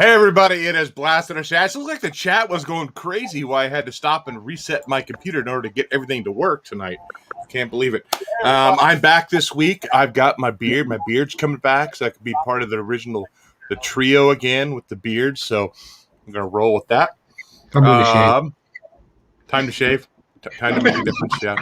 Hey everybody, it is Blastin and Stashin. It looks like the chat was going crazy while I had to stop and reset my computer in order to get everything to work tonight. Can't believe it. I'm back this week. I've got my beard. My beard's coming back, so I could be part of the trio again with the beard. So I'm going to roll with that. Time to shave. Time to shave. Time to make a difference, yeah.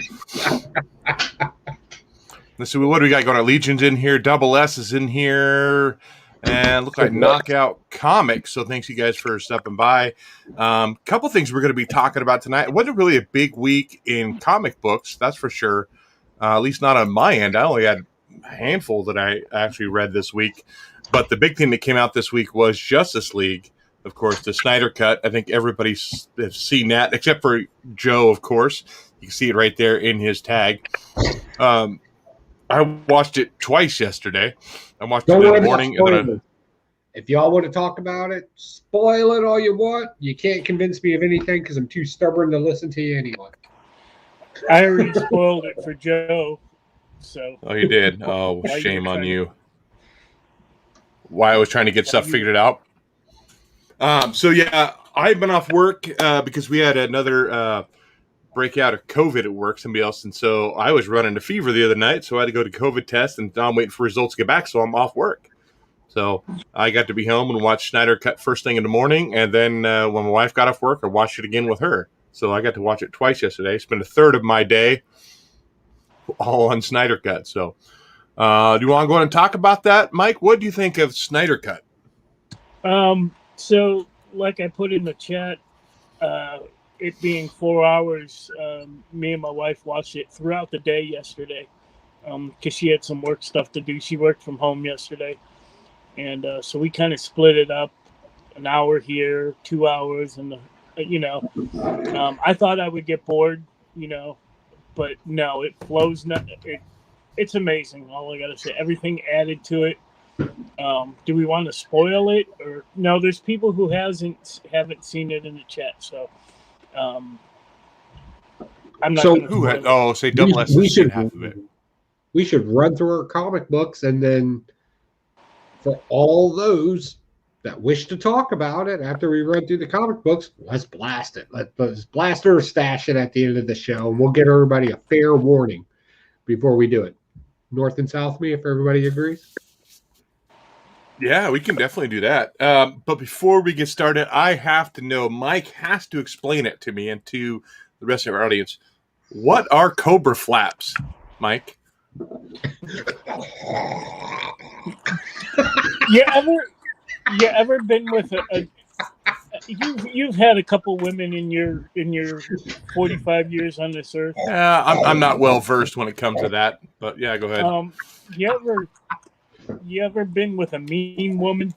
Let's see, what do we got going on? Legion's in here. Double S is in here. And look like Knockout Comics. So thanks you guys for stopping by. Couple things we're going to be talking about tonight. It wasn't really a big week in comic books, that's for sure. At least not on my end. I only had a handful that I actually read this week. But the big thing that came out this week was Justice League. Of course, the Snyder Cut. I think everybody's seen that, except for Joe, of course. You can see it right there in his tag. I watched it twice yesterday. I watched it in the morning. If y'all want to talk about it, spoil it all you want. You can't convince me of anything because I'm too stubborn to listen to you anyway. I already spoiled it for Joe. So. Oh, you did? Oh, shame on you. Why I was trying to get stuff figured out. So, yeah, I've been off work because we had another breakout of COVID at work, somebody else. And so I was running a fever the other night, so I had to go to COVID test, and now I'm waiting for results to get back, so I'm off work. So I got to be home and watch Snyder Cut first thing in the morning, and then when my wife got off work, I watched it again with her. So I got to watch it twice yesterday. Spent a third of my day all on Snyder Cut. So do you want to go ahead and talk about that, Mike? What do you think of Snyder Cut? So like I put in the chat, it being 4 hours, me and my wife watched it throughout the day yesterday because she had some work stuff to do. She worked from home yesterday. And so we kind of split it up, an hour here, 2 hours. And, I thought I would get bored, but no, it flows. It's amazing. All I got to say, everything added to it. Do we want to spoil it or no? There's people who haven't seen it in the chat. So I'm not. So say double S. We should half of it. We should run through our comic books, and then for all those that wish to talk about it after we run through the comic books, let's blast it. Let's blast or stash it at the end of the show, and we'll get everybody a fair warning before we do it. North and South me, if everybody agrees. Yeah, we can definitely do that. But before we get started, I have to know, Mike has to explain it to me and to the rest of our audience. What are Cobra flaps, Mike? You ever been with you've had a couple women in your 45 years on this earth? Yeah, I'm not well versed when it comes to that, but yeah, go ahead. You ever been with a mean woman?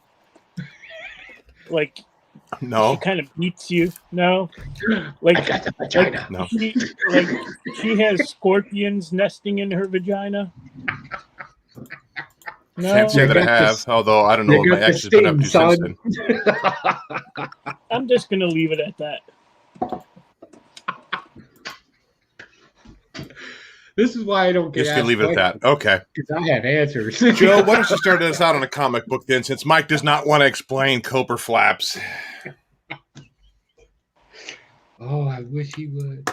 Like, no, she kind of beats you. No, like, I got the vagina. No, she has scorpions nesting in her vagina. No. Can't say that I have, although I don't know what my ex has been up to since then. I'm just gonna leave it at that. This is why I don't get. Just gonna leave it at that. Okay. Because I have answers. Joe, why don't you start us out on a comic book then, since Mike does not want to explain Cobra flaps. Oh, I wish he would.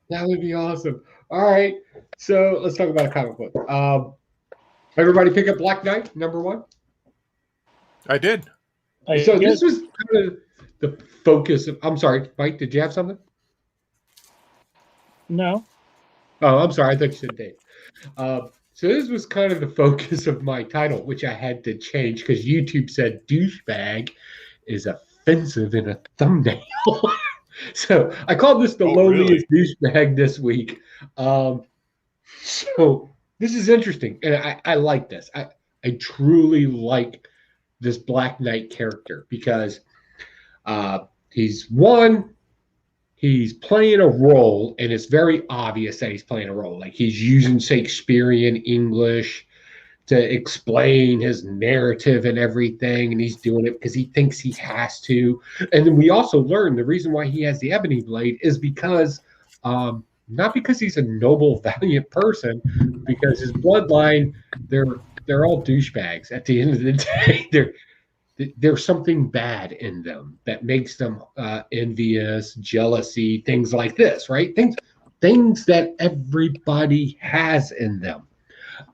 That would be awesome. All right, so let's talk about a comic book. Everybody pick up Black Knight, #1? I did. So this was kind of the focus of. I'm sorry, Mike, did you have something? No. Oh, I'm sorry. I thought you said Dave. So this was kind of the focus of my title, which I had to change because YouTube said douchebag is offensive in a thumbnail. So I called this the loneliest douchebag this week. So this is interesting, and I like this. I truly like this Black Knight character because he's playing a role, and it's very obvious that he's playing a role. Like, he's using Shakespearean English to explain his narrative and everything, and he's doing it because he thinks he has to. And then we also learn the reason why he has the ebony blade is because not because he's a noble, valiant person, because his bloodline, they're all douchebags at the end of the day. there's something bad in them that makes them envious, jealousy, things like this, right? Things that everybody has in them.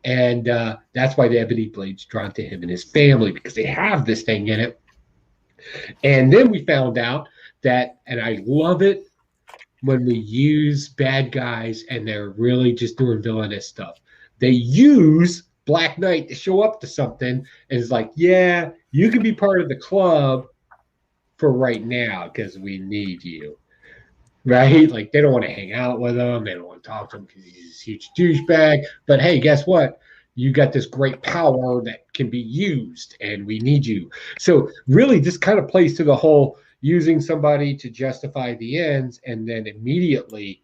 And that's why the Ebony Blade's drawn to him and his family, because they have this thing in it. And then we found out that, and I love it when we use bad guys and they're really just doing villainous stuff. They use Black Knight to show up to something and it's like, yeah, you can be part of the club for right now because we need you. Right? Like they don't want to hang out with him. They don't want to talk to him because he's a huge douchebag. But hey, guess what? You got this great power that can be used and we need you. So really this kind of plays to the whole using somebody to justify the ends and then immediately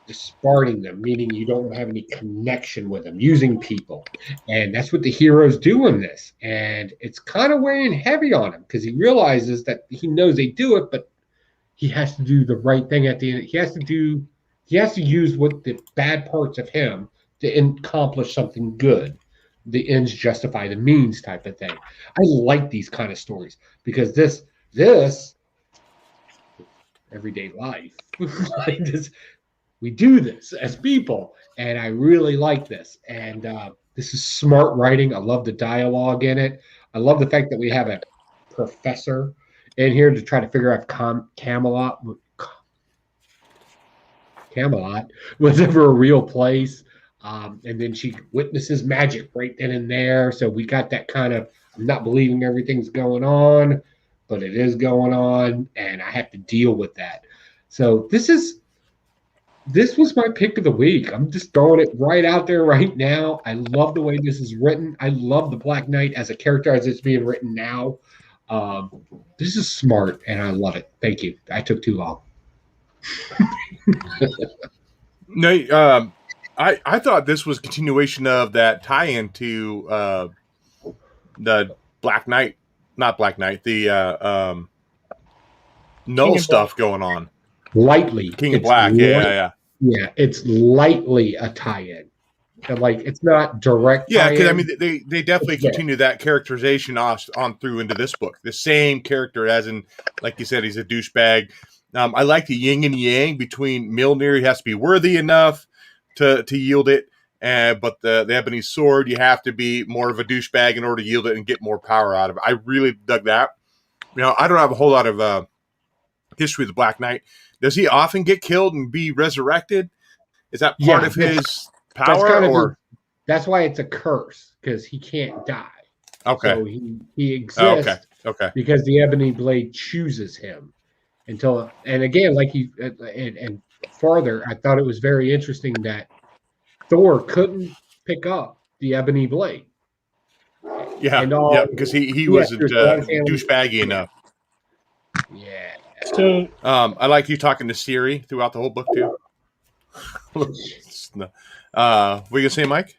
discarding them, meaning you don't have any connection with them, using people. And that's what the heroes do in this. And it's kind of weighing heavy on him because he realizes that he knows they do it, but he has to do the right thing at the end. He has to use what the bad parts of him to accomplish something good. The ends justify the means type of thing. I like these kind of stories because this everyday life. We do this as people, and I really like this. And this is smart writing. I love the dialogue in it. I love the fact that we have a professor in here to try to figure out if Camelot was ever a real place. And then she witnesses magic right then and there. So we got that kind of, I'm not believing everything's going on, but it is going on, and I have to deal with that. So this was my pick of the week. I'm just throwing it right out there right now. I love the way this is written. I love the Black Knight as a character as it's being written now. This is smart, and I love it. Thank you. I took too long. No, I thought this was a continuation of that tie-in to the Black Knight, not Black Knight, the Null stuff going on. Lightly. King of Black, yeah. Yeah, it's lightly a tie-in. Like, it's not direct tie-in. Yeah, because, I mean, they definitely continue that characterization on through into this book. The same character, as in, like you said, he's a douchebag. I like the yin and yang between Mjolnir. He has to be worthy enough to yield it, but the Ebony Sword, you have to be more of a douchebag in order to yield it and get more power out of it. I really dug that. You know, I don't have a whole lot of history of the Black Knight. Does he often get killed and be resurrected? Is that part of his power? That's why it's a curse, because he can't die. Okay. So he exists because the Ebony Blade chooses him. And again, like and farther, I thought it was very interesting that Thor couldn't pick up the Ebony Blade. Yeah, because he wasn't douchebaggy enough. Yeah. So I like you talking to Siri throughout the whole book too. What you gonna say, Mike?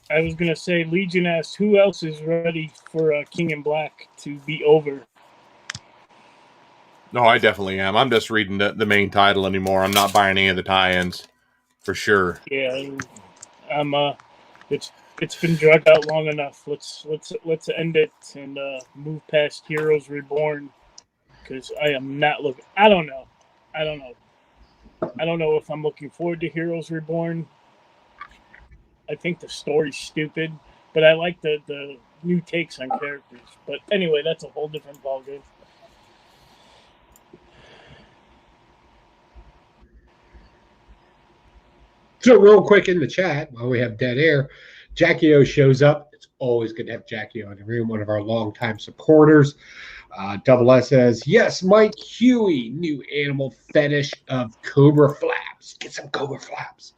I was gonna say, Legion asked who else is ready for King in Black to be over. No, I definitely am. I'm just reading the main title anymore. I'm not buying any of the tie-ins for sure. Yeah, I'm. It's been dragged out long enough. Let's end it and move past Heroes Reborn, because I am not looking. I don't know if I'm looking forward to Heroes Reborn. I think the story's stupid, but I like the new takes on characters. But anyway, that's a whole different ballgame. So real quick in the chat, while we have dead air, Jackie O shows up. It's always good to have Jackie on the room, one of our longtime supporters. Double S says, yes, Mike Huey, new animal fetish of Cobra Flaps. Get some Cobra Flaps.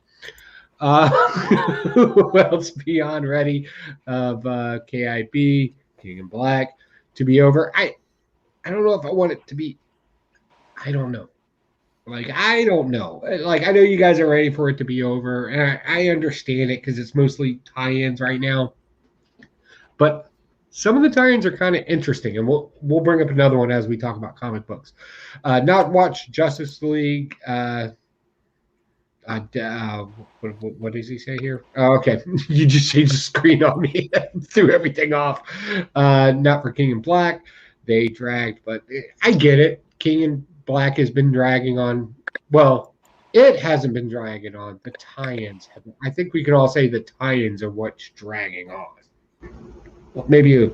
Who else beyond ready of KIB, King in Black, to be over? I don't know if I want it to be. I don't know. I don't know. I know you guys are ready for it to be over, and I understand it because it's mostly tie-ins right now. But some of the tie-ins are kind of interesting, and we'll bring up another one as we talk about comic books. Not watch Justice League. what does he say here? Oh, okay. You just changed the screen on me, threw everything off. Not for King and Black. They dragged, but I get it. King and Black has been dragging on. Well, it hasn't been dragging on. The tie-ins have. I think we can all say the tie-ins are what's dragging on. Well, maybe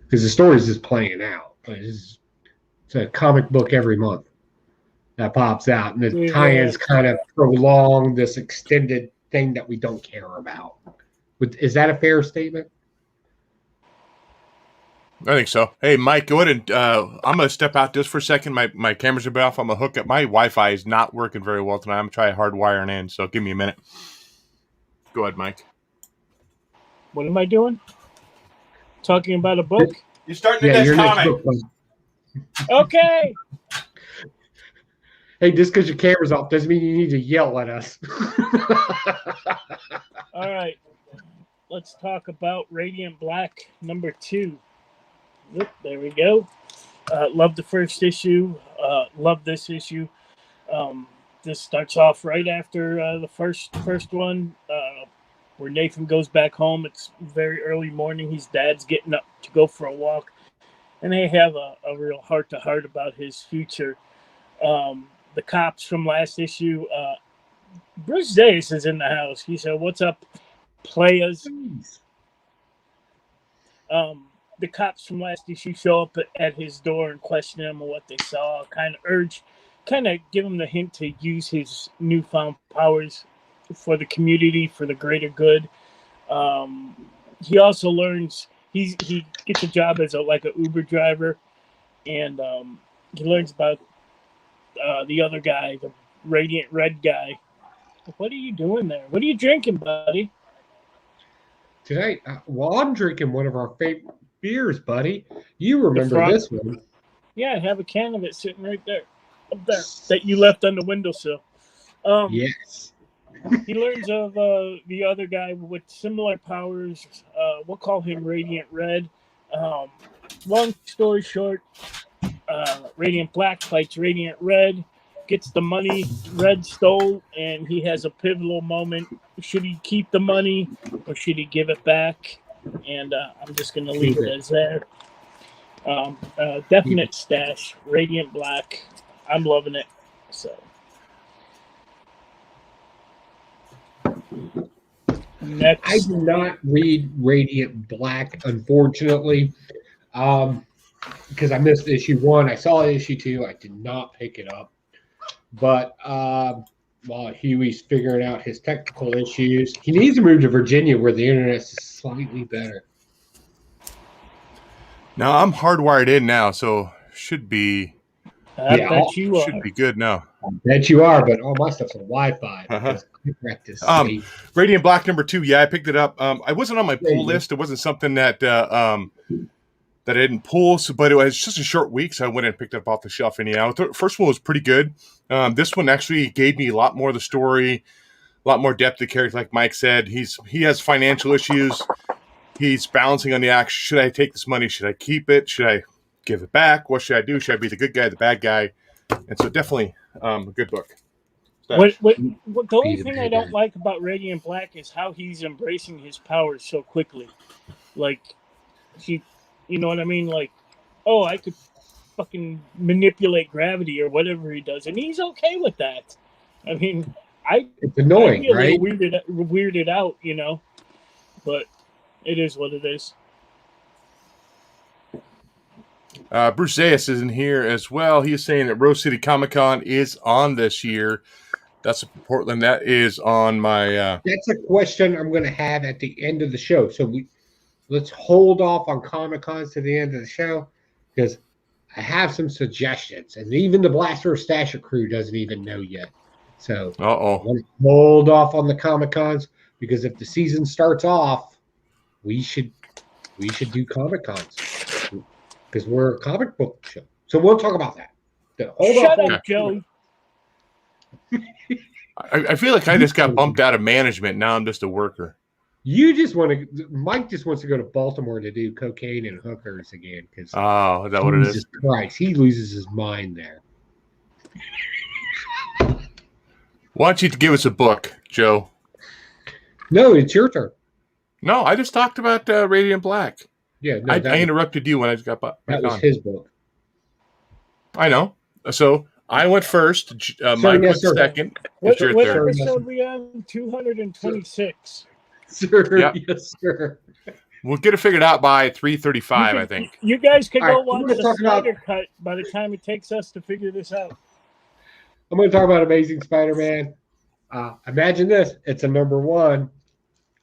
because the story's just playing out. But it's a comic book every month that pops out, and the tie-ins kind of prolong this extended thing that we don't care about. Is that a fair statement? I think so. Hey, Mike, go ahead and I'm going to step out just for a second. My cameras are off. I'm going to hook up. My Wi-Fi is not working very well tonight. I'm going to try hardwiring in, so give me a minute. Go ahead, Mike. What am I doing? Talking about a book? You're starting the next comic. Okay. Hey, just because your camera's off doesn't mean you need to yell at us. All right. Let's talk about Radiant Black #2. Yep, there we go. Love the first issue. Love this issue. This starts off right after the first one, where Nathan goes back home. It's very early morning. His dad's getting up to go for a walk, and they have a real heart-to-heart about his future. The cops from last issue, Bruce Zayas is in the house. He said, "What's up, players?" The cops from last issue show up at his door and question him on what they saw. Kind of give him the hint to use his newfound powers for the community, for the greater good. He also learns he gets a job as a Uber driver, and he learns about the other guy, the Radiant Red guy. What are you doing there? What are you drinking, buddy? Tonight, I'm drinking one of our favorite beers, buddy. You remember this one? Yeah, I have a can of it sitting right there, up there, that you left on the windowsill. Yes. He learns of the other guy with similar powers. We'll call him Radiant Red. Long story short, Radiant Black fights Radiant Red, gets the money Red stole, and he has a pivotal moment. Should he keep the money or should he give it back? And I'm just going to leave it as there. Definite stash, Radiant Black. I'm loving it. So. Next. I did not read Radiant Black, unfortunately, because I missed issue 1. I saw issue 2. I did not pick it up. But while Huey's figuring out his technical issues, he needs to move to Virginia where the internet's slightly better. Now I'm hardwired in now, so should be. I bet you are. Should be good now. I bet you are, but all my stuff's on Wi-Fi. Radiant Black #2. Yeah, I picked it up. I wasn't on my pull list. It wasn't something that that I didn't pull, but it was just a short week, so I went and picked it up off the shelf. Anyhow, the first one was pretty good. This one actually gave me a lot more of the story, a lot more depth to the character. Like Mike said, he has financial issues. He's balancing on the action. Should I take this money? Should I keep it? Should I give it back? What should I do? Should I be the good guy, the bad guy? And so definitely a good book. The only thing I don't like about Radiant Black is how he's embracing his powers so quickly. Like, you know what I mean? Like, oh, I could fucking manipulate gravity or whatever he does, and he's okay with that. I mean, it's annoying, I right? Weirded out, you know, but it is what it is. Bruce Zayas is in here as well. He is saying that Rose City Comic Con is on this year. That's Portland. That is on my. That's a question I'm going to have at the end of the show. So let's hold off on Comic Cons to the end of the show because I have some suggestions, and even the Blaster Stashin crew doesn't even know yet. So I'm going to hold off on the Comic Cons because if the season starts off, we should do Comic Cons because we're a comic book show. So we'll talk about that. Shut up, Joe. I feel like I just got bumped out of management. Now I'm just a worker. Mike just wants to go to Baltimore to do cocaine and hookers again. Is that what it is? Christ, he loses his mind there. Why don't you give us a book, Joe? No, it's your turn. No, I just talked about Radiant Black. Yeah, no, I interrupted you when I got back that was on. his book. I know. So I went first. Mike went second. What It's your turn. episode we on? 226. Sir, Yep. yes, sir. We'll get it figured out by 3:35, I think. You guys could All go right, we're watch gonna the talk about- Snyder Cut by the time it takes us to figure this out. I'm going to talk about Amazing Spider-Man. Imagine this. It's a number 1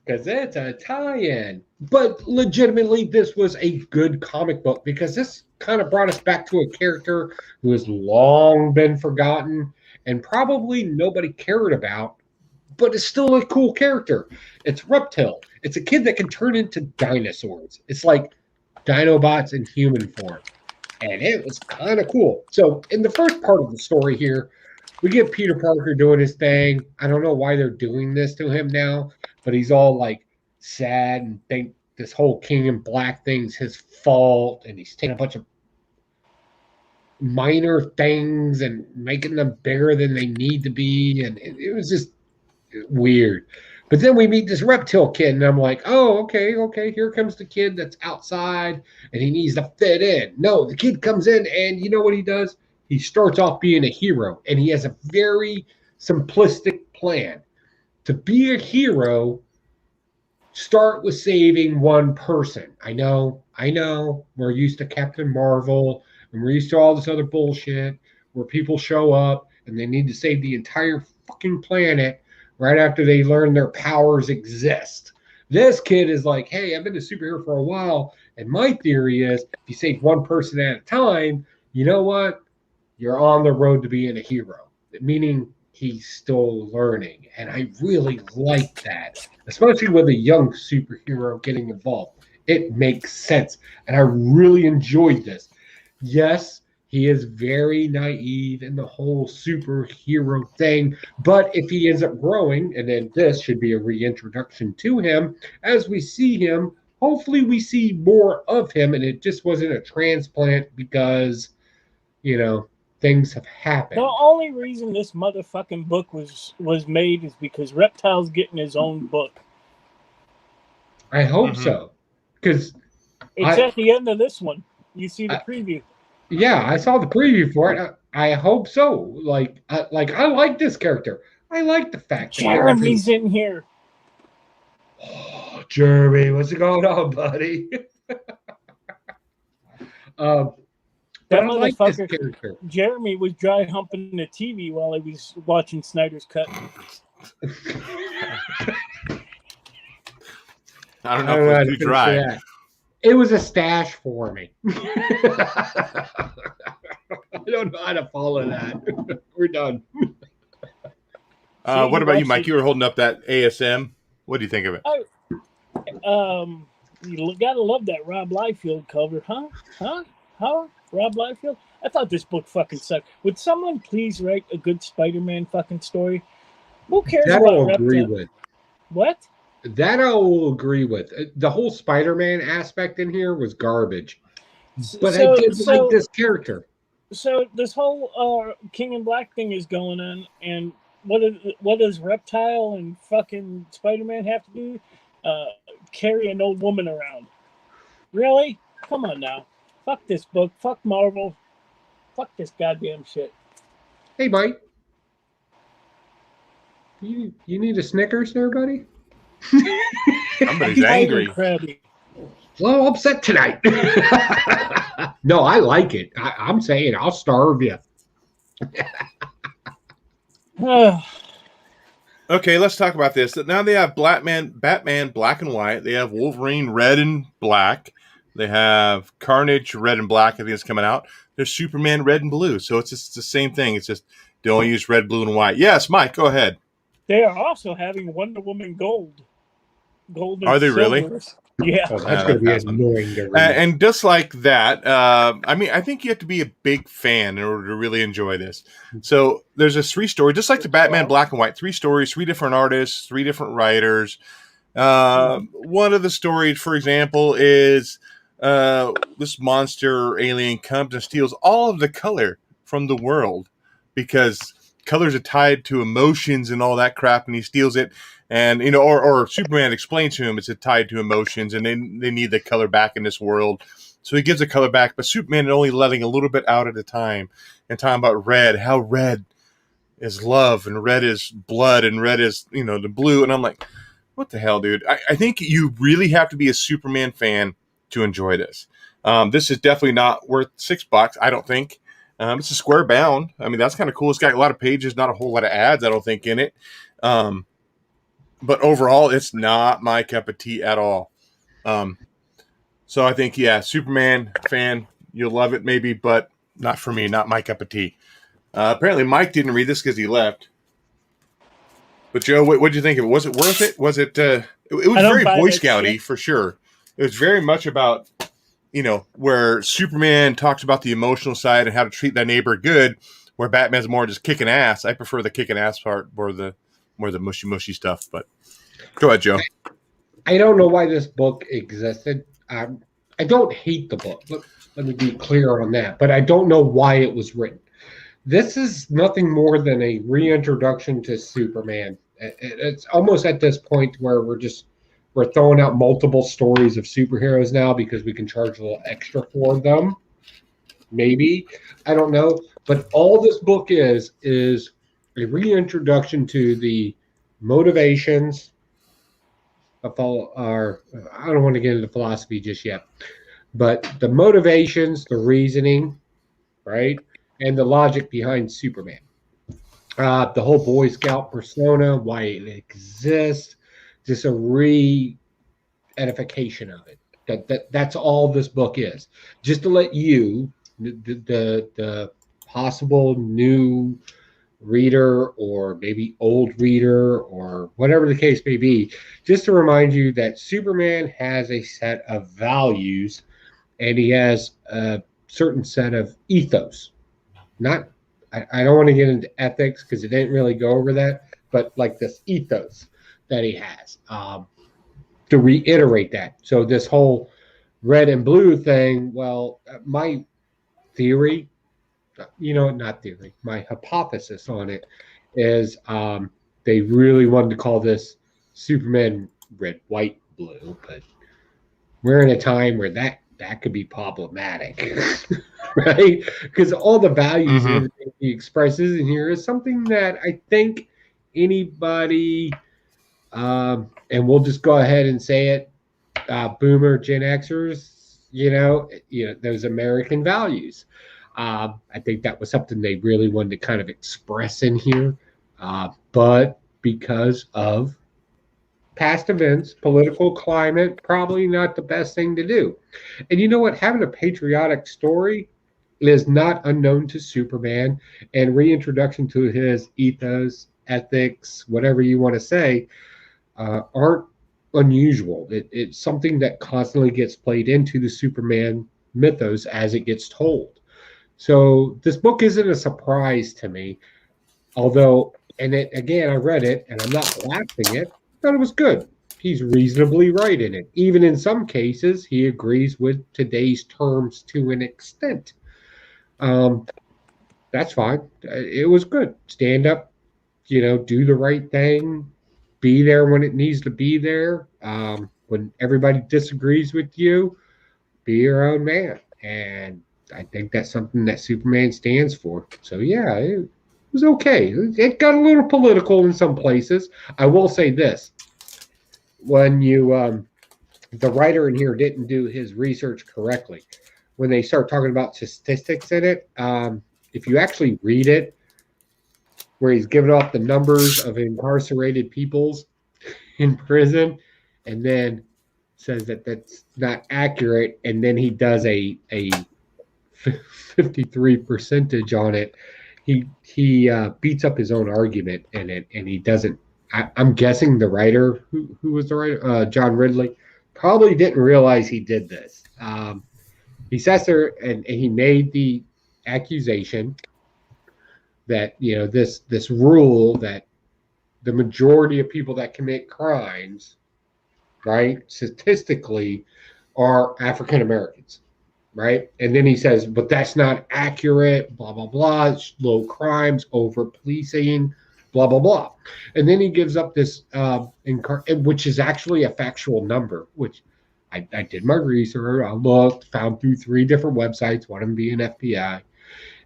because it's a tie-in. But legitimately, this was a good comic book because this kind of brought us back to a character who has long been forgotten and probably nobody cared about, but is still a cool character. It's Reptile. It's a kid that can turn into dinosaurs. It's like Dinobots in human form. And it was kind of cool. So in the first part of the story here, we get Peter Parker doing his thing. I don't know why they're doing this to him now, but he's all like sad and think this whole King in Black thing's his fault. And he's taking a bunch of minor things and making them bigger than they need to be. And it was just weird. But then we meet this Reptile kid, and I'm like, oh, okay, here comes the kid that's outside, and he needs to fit in. No, the kid comes in, and you know what he does? He starts off being a hero, and he has a very simplistic plan. To be a hero, start with saving one person. I know, we're used to Captain Marvel, and we're used to all this other bullshit where people show up, and they need to save the entire fucking planet right after they learn their powers exist. This kid is like, hey, I've been a superhero for a while, and my theory is if you save one person at a time, you know what? You're on the road to being a hero, meaning he's still learning. And I really like that, especially with a young superhero getting involved. It makes sense, and I really enjoyed this. Yes, he is very naive in the whole superhero thing, but if he ends up growing, and then this should be a reintroduction to him, as we see him, hopefully we see more of him, and it just wasn't a transplant because, things have happened. The only reason this motherfucking book was made is because Reptile's getting his own book. I hope so, because it's at the end of this one. You see the preview. Yeah, I saw the preview for it. I hope so. I like this character. I like the fact that Jeremy's in here. Oh, Jeremy, what's going on, buddy? But I like this character. Jeremy was dry humping the TV while he was watching Snyder's Cut. I don't know if it was too dry. It was a stash for me. I don't know how to follow that. We're done. What about you, Mike? You were holding up that ASM. What do you think of it? You gotta love that Rob Liefeld cover, huh? Rob Liefeld? I thought this book fucking sucked. Would someone please write a good Spider-Man fucking story? Who cares that about I'll agree with. What? That I will agree with. The whole Spider-Man aspect in here was garbage. But I did like this character. So this whole King in Black thing is going on, and what does Reptile and fucking Spider-Man have to do? Carry an old woman around. Really? Come on now. Fuck this book. Fuck Marvel. Fuck this goddamn shit. Hey, Mike. You need a Snickers there, buddy? Somebody's angry. Well, upset tonight. No, I like it. I'm saying I'll starve you. Okay, let's talk about this. Now they have Batman black and white. They have Wolverine red and black. They have Carnage red and black. I think it's coming out. There's Superman red and blue. So it's just the same thing. It's just they only use red, blue, and white. Yes, Mike, go ahead. They are also having Wonder Woman gold. Gold and are they silver. really? Yeah. Oh, that's going to be annoying to read. And just like that, I think you have to be a big fan in order to really enjoy this. So there's a 3-story, just like the Batman Black and White, 3 stories, 3 different artists, 3 different writers. One of the stories, for example, is this monster alien comes and steals all of the color from the world because colors are tied to emotions and all that crap, and he steals it. And, you know, or Superman explains to him it's tied to emotions, and they need the color back in this world. So he gives the color back, but Superman is only letting a little bit out at a time, and talking about red, how red is love, and red is blood, and red is, you know, the blue. And I'm like, what the hell, dude? I think you really have to be a Superman fan to enjoy this. This is definitely not worth $6, I don't think. It's a square bound. I mean, that's kind of cool. It's got a lot of pages, not a whole lot of ads, I don't think, in it. But overall, it's not my cup of tea at all. So I think, yeah, Superman fan, you'll love it maybe, but not for me, not my cup of tea. Apparently, Mike didn't read this because he left. But Joe, what did you think of it? Was it worth it? Was it? It was very Boy Scouty for sure. It was very much about, you know, where Superman talks about the emotional side and how to treat that neighbor good, where Batman's more just kicking ass. I prefer the kicking ass part, more the mushy stuff. But go ahead, Joe. I don't know why this book existed. I don't hate the book. Let me be clear on that. But I don't know why it was written. This is nothing more than a reintroduction to Superman. It's almost at this point where we're throwing out multiple stories of superheroes now because we can charge a little extra for them. Maybe. I don't know. But all this book is a reintroduction to the motivations of our, I don't want to get into philosophy just yet, but the motivations, the reasoning, right? And the logic behind Superman. The whole Boy Scout persona, why it exists, just a re-edification of it. That's all this book is. Just to let you, the possible new reader or maybe old reader or whatever the case may be, just to remind you that Superman has a set of values and he has a certain set of ethos. I don't want to get into ethics because it didn't really go over that, but like this ethos that he has, to reiterate that. So this whole red and blue thing, well, my theory, my hypothesis on it is they really wanted to call this Superman red, white, blue, but we're in a time where that could be problematic, right? Because all the values and everything he expresses in here is something that I think anybody, and we'll just go ahead and say it, Boomer, Gen Xers, those American values. I think that was something they really wanted to kind of express in here, but because of past events, political climate, probably not the best thing to do. And you know what? Having a patriotic story is not unknown to Superman, and reintroduction to his ethos, ethics, whatever you want to say, aren't unusual. It's something that constantly gets played into the Superman mythos as it gets told. So this book isn't a surprise to me, although, and it again, I read it, and I'm not laughing it. Thought it was good. He's reasonably right in it. Even in some cases, he agrees with today's terms to an extent. That's fine. It was good. Stand up, do the right thing, be there when it needs to be there. When everybody disagrees with you, be your own man. And I think that's something that Superman stands for. So, yeah, it was okay. It got a little political in some places. I will say this. When the writer in here didn't do his research correctly, when they start talking about statistics in it, if you actually read it, where he's giving off the numbers of incarcerated peoples in prison, and then says that that's not accurate, and then he does a 53 percentage on it. He beats up his own argument in it, and he doesn't. I'm guessing the writer, who was the writer, John Ridley, probably didn't realize he did this. He sat there and he made the accusation that this rule that the majority of people that commit crimes, right, statistically, are African Americans. right? And then he says, but that's not accurate, blah, blah, blah. It's low crimes, over policing, blah, blah, blah. And then he gives up this, which is actually a factual number, which I did my research. I looked, found through 3 different websites, one of them being FBI.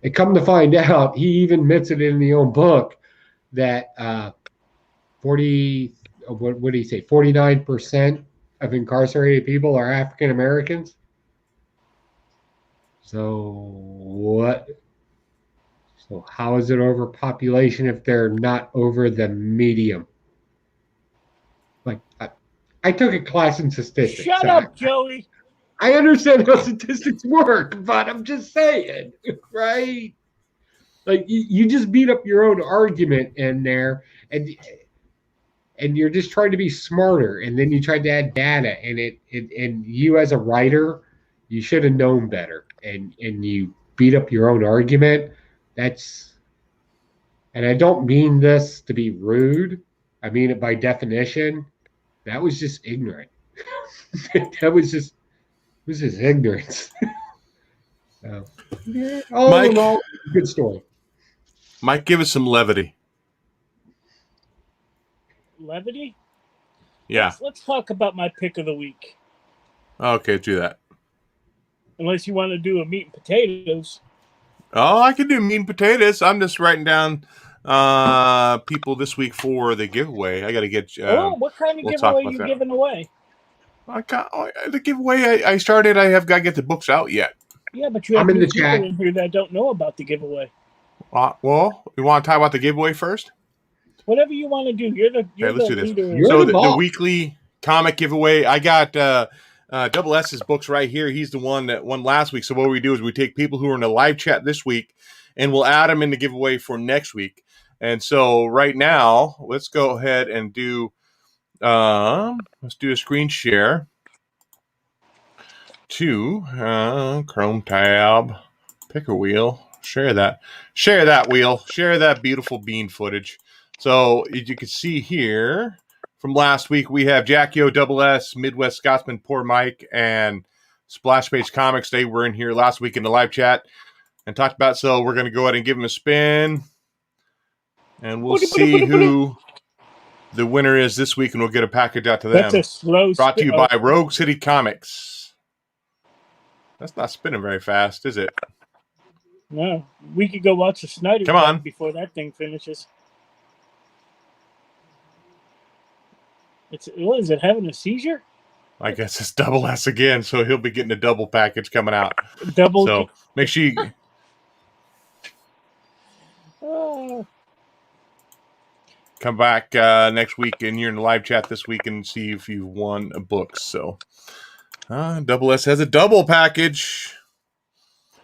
And come to find out, he even admits it in the own book that what did he say? 49% of incarcerated people are African Americans. So what? So how is it overpopulation if they're not over the medium? Like I took a class in statistics. Shut up, Joey. I understand how statistics work, but I'm just saying, right? Like you just beat up your own argument in there, and you're just trying to be smarter, and then you tried to add data, and and you as a writer, you should have known better, and you beat up your own argument. That's, and I don't mean this to be rude. I mean it by definition. That was just ignorant. That was just ignorance. So, yeah, all in all, good story. Mike, give us some levity. Levity? Yeah. Let's talk about my pick of the week. Okay, do that. Unless you want to do a meat and potatoes. Oh, I can do meat and potatoes. I'm just writing down people this week for the giveaway. I got to get. What kind of giveaway are you giving away? The giveaway I started. I have got to get the books out yet. Yeah, but you have new people in here that don't know about the giveaway. Well, you want to talk about the giveaway first? Whatever you want to do. You're the leader. So the weekly comic giveaway, I got Double S's books right here. He's the one that won last week. So what we do is we take people who are in the live chat this week, and we'll add them in the giveaway for next week. And so right now, let's go ahead and do let's do a screen share to Chrome tab, pick a wheel, share that wheel, share that beautiful bean footage. So as you can see here from last week, we have Jackie O, Double S, Midwest Scotsman, Poor Mike, and Splash Page Comics. They were in here last week in the live chat and talked about. So we're going to go ahead and give them a spin, and we'll see who the winner is this week, and we'll get a package out to them. That's a slow Brought to you by Rogue City Comics. That's not spinning very fast, is it? No. We could go watch the Snyder Cut before that thing finishes. What is it, having a seizure? I guess it's Double S again, so he'll be getting a double package coming out. So make sure you... come back next week, and you're in the live chat this week, and see if you've won a book. So Double S has a double package.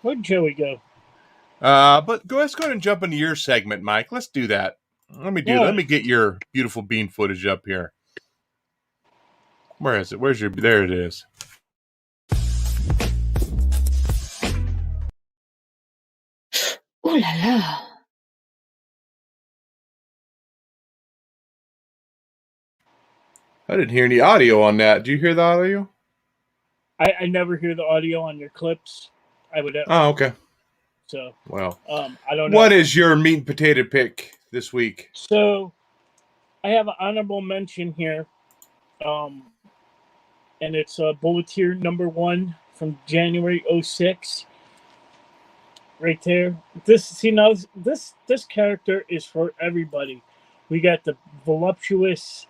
Where'd Joey go? But let's go ahead and jump into your segment, Mike. Let's do that. Let me get your beautiful bean footage up here. Where is it? There it is. Ooh la la. I didn't hear any audio on that. Do you hear the audio? I never hear the audio on your clips. I would. Oh, okay. So, well, I don't know. What is your meat and potato pick this week? So, I have an honorable mention here, and it's Bulleteer #1 from January 2006. Right there. This character is for everybody. We got the voluptuous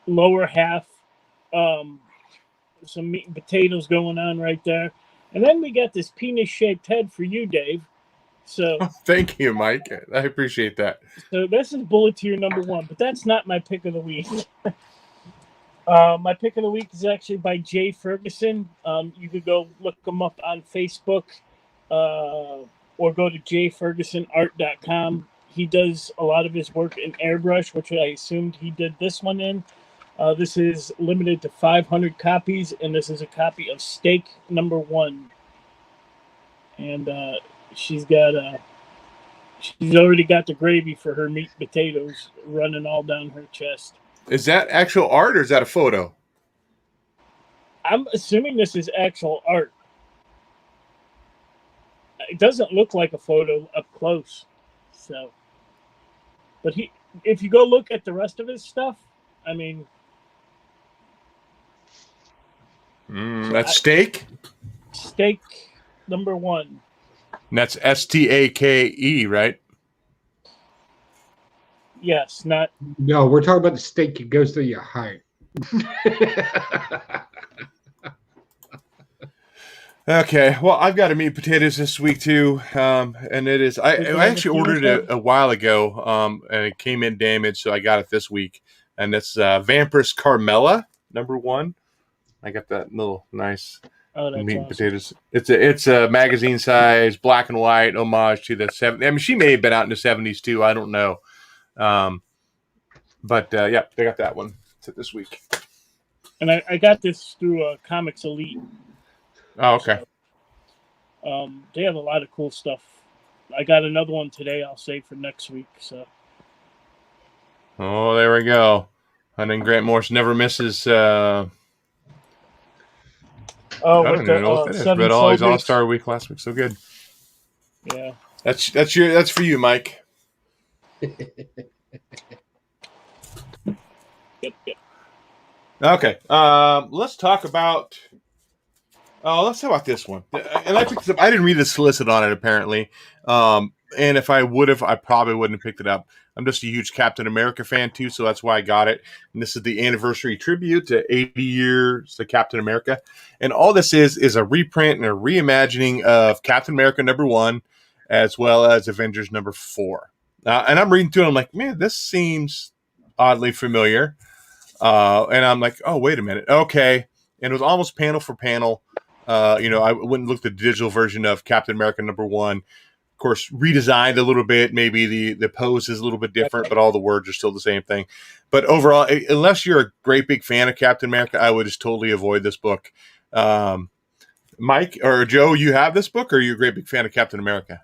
lower half, some meat and potatoes going on right there, and then we got this penis-shaped head for you, Dave. So thank you, Mike. I appreciate that. So this is Bulleteer #1, but that's not my pick of the week. My pick of the week is actually by Jay Ferguson. You could go look him up on Facebook, or go to jfergusonart.com. He does a lot of his work in airbrush, which I assumed he did this one in. This is limited to 500 copies, and this is a copy of Steak #1. And she's already got the gravy for her meat and potatoes running all down her chest. Is that actual art, or is that a photo? I'm assuming this is actual art. It doesn't look like a photo up close. So, but if you go look at the rest of his stuff, I mean, that's Steak. Steak #1. And that's Stake, right? Yes, not. No, we're talking about the steak that goes through your heart. Okay, well, I've got a meat potatoes this week too, and it is. I actually ordered it a while ago, and it came in damaged, so I got it this week. And it's Vampir's Carmella #1. I got that little nice meat and potatoes. It's a magazine size, black and white homage to the 70s. I mean, she may have been out in the 70s too. I don't know. But yeah, they got that one this week. And I got this through Comics Elite. Oh, okay. So, they have a lot of cool stuff. I got another one today. I'll save for next week. So. Oh, there we go. And then Grant Morris never misses. I don't even know what that is. Read all his All-Star Week last week. So good. Yeah. That's for you, Mike. Yep. Okay. Let's talk about. Let's talk about this one. And I picked this up. I didn't read the solicit on it apparently. And if I would have, I probably wouldn't have picked it up. I'm just a huge Captain America fan too, so that's why I got it. And this is the anniversary tribute to 80 years to Captain America. And all this is a reprint and a reimagining of Captain America #1, as well as Avengers #4. And I'm reading through it, I'm like, man, this seems oddly familiar. And I'm like, oh, wait a minute. Okay. And it was almost panel for panel. I wouldn't look at the digital version of Captain America #1. Of course, redesigned a little bit. Maybe the pose is a little bit different, but all the words are still the same thing. But overall, unless you're a great big fan of Captain America, I would just totally avoid this book. Mike or Joe, you have this book, or are you a great big fan of Captain America?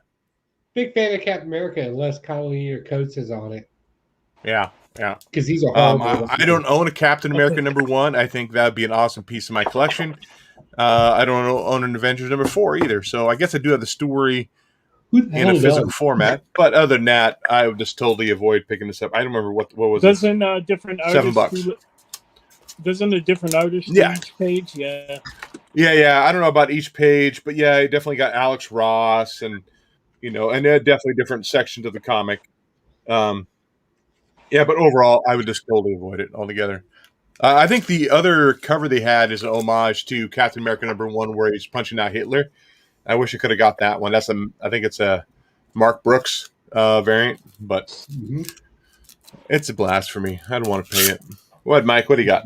Big fan of Captain America, unless Colleen or Coates is on it. Yeah. Because these are horrible. I don't own a Captain America #1. I think that would be an awesome piece of my collection. I don't own an Avengers #4 either. So I guess I do have the story in a physical format. But other than that, I would just totally avoid picking this up. I don't remember what was it? Doesn't different artists $7. Doesn't a different artist do each page? Yeah. Yeah. I don't know about each page, but yeah, I definitely got Alex Ross and and they're definitely different sections of the comic. Yeah, but overall, I would just totally avoid it altogether. I think the other cover they had is an homage to Captain America #1, where he's punching out Hitler. I wish I could have got that one. I think it's a Mark Brooks variant, but it's a blast for me. I don't want to pay it. What, Mike? What do you got?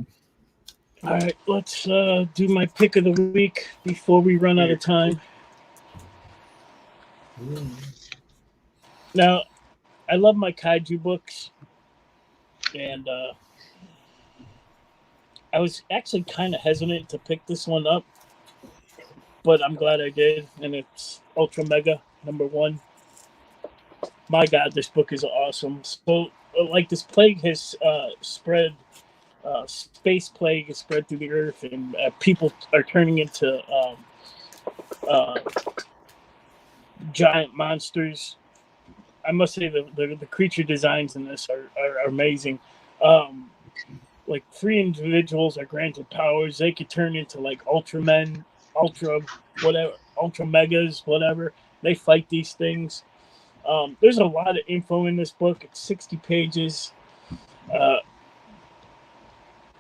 All right, let's do my pick of the week before we run out of time. Now, I love my kaiju books, and I was actually kind of hesitant to pick this one up, but I'm glad I did, and it's Ultra Mega #1. My God, this book is awesome. So, like, this plague has spread, space plague has spread through the earth, and people are turning into giant monsters. I must say the creature designs in this are amazing. Like 3 individuals are granted powers. They could turn into like Ultramen, Ultra Megas, whatever. They fight these things. There's a lot of info in this book. It's 60 pages.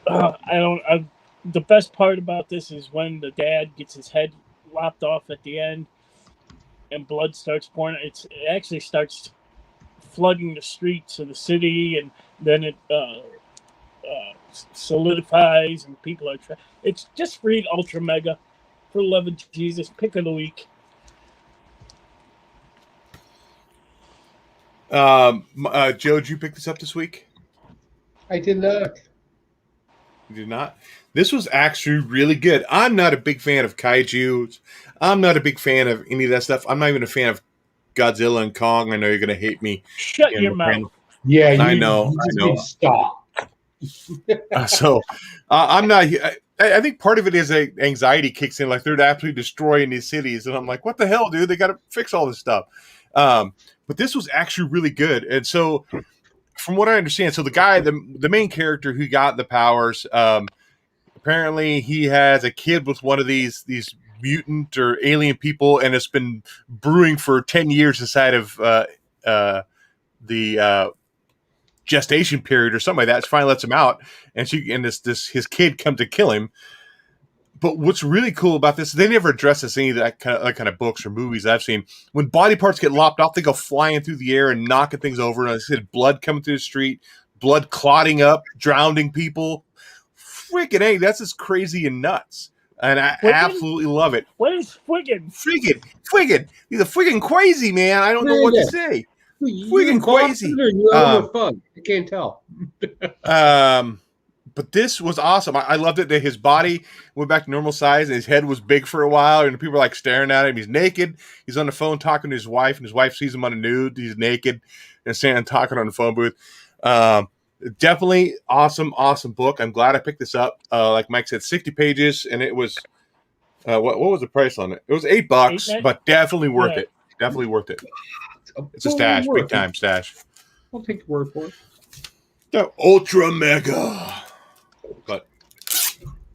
The best part about this is when the dad gets his head lopped off at the end and blood starts pouring. It actually starts flooding the streets of the city, and then it solidifies, and people are it's just read Ultra Mega, for the love of Jesus. Pick of the week. Joe, did you pick this up this week? I did not. You did not? This was actually really good. I'm not a big fan of kaiju. I'm not a big fan of any of that stuff. I'm not even a fan of Godzilla and Kong. I know you're going to hate me. Shut your mouth. Yeah, I know. Stop. So I'm not. I think part of it is anxiety kicks in, like they're absolutely destroying these cities, and I'm like, what the hell, dude? They got to fix all this stuff. But this was actually really good, and so from what I understand, so the guy, the main character who got the powers, apparently he has a kid with one of these mutant or alien people, and it's been brewing for 10 years inside of the gestation period or something like that. She finally lets him out, and his kid come to kill him. But what's really cool about this, they never address this in any of that kind of books or movies I've seen. When body parts get lopped off, they go flying through the air and knocking things over. And I said, blood coming through the street, blood clotting up, drowning people. Freaking A, that's just crazy and nuts. And I absolutely love it. What is friggin'? Friggin'. He's a friggin' crazy, man. I don't know what to say. Friggin' crazy. Fun. I can't tell. But this was awesome. I loved it that his body went back to normal size and his head was big for a while. And people were like staring at him. He's naked. He's on the phone talking to his wife, and his wife sees him on a nude. He's naked and standing talking on the phone booth. Definitely awesome book. I'm glad I picked this up. Like Mike said, 60 pages, and it was what was the price on it? It was $8, but definitely worth it. Definitely worth it. It's a stash, big time stash. I'll take your word for it. The Ultra Mega. But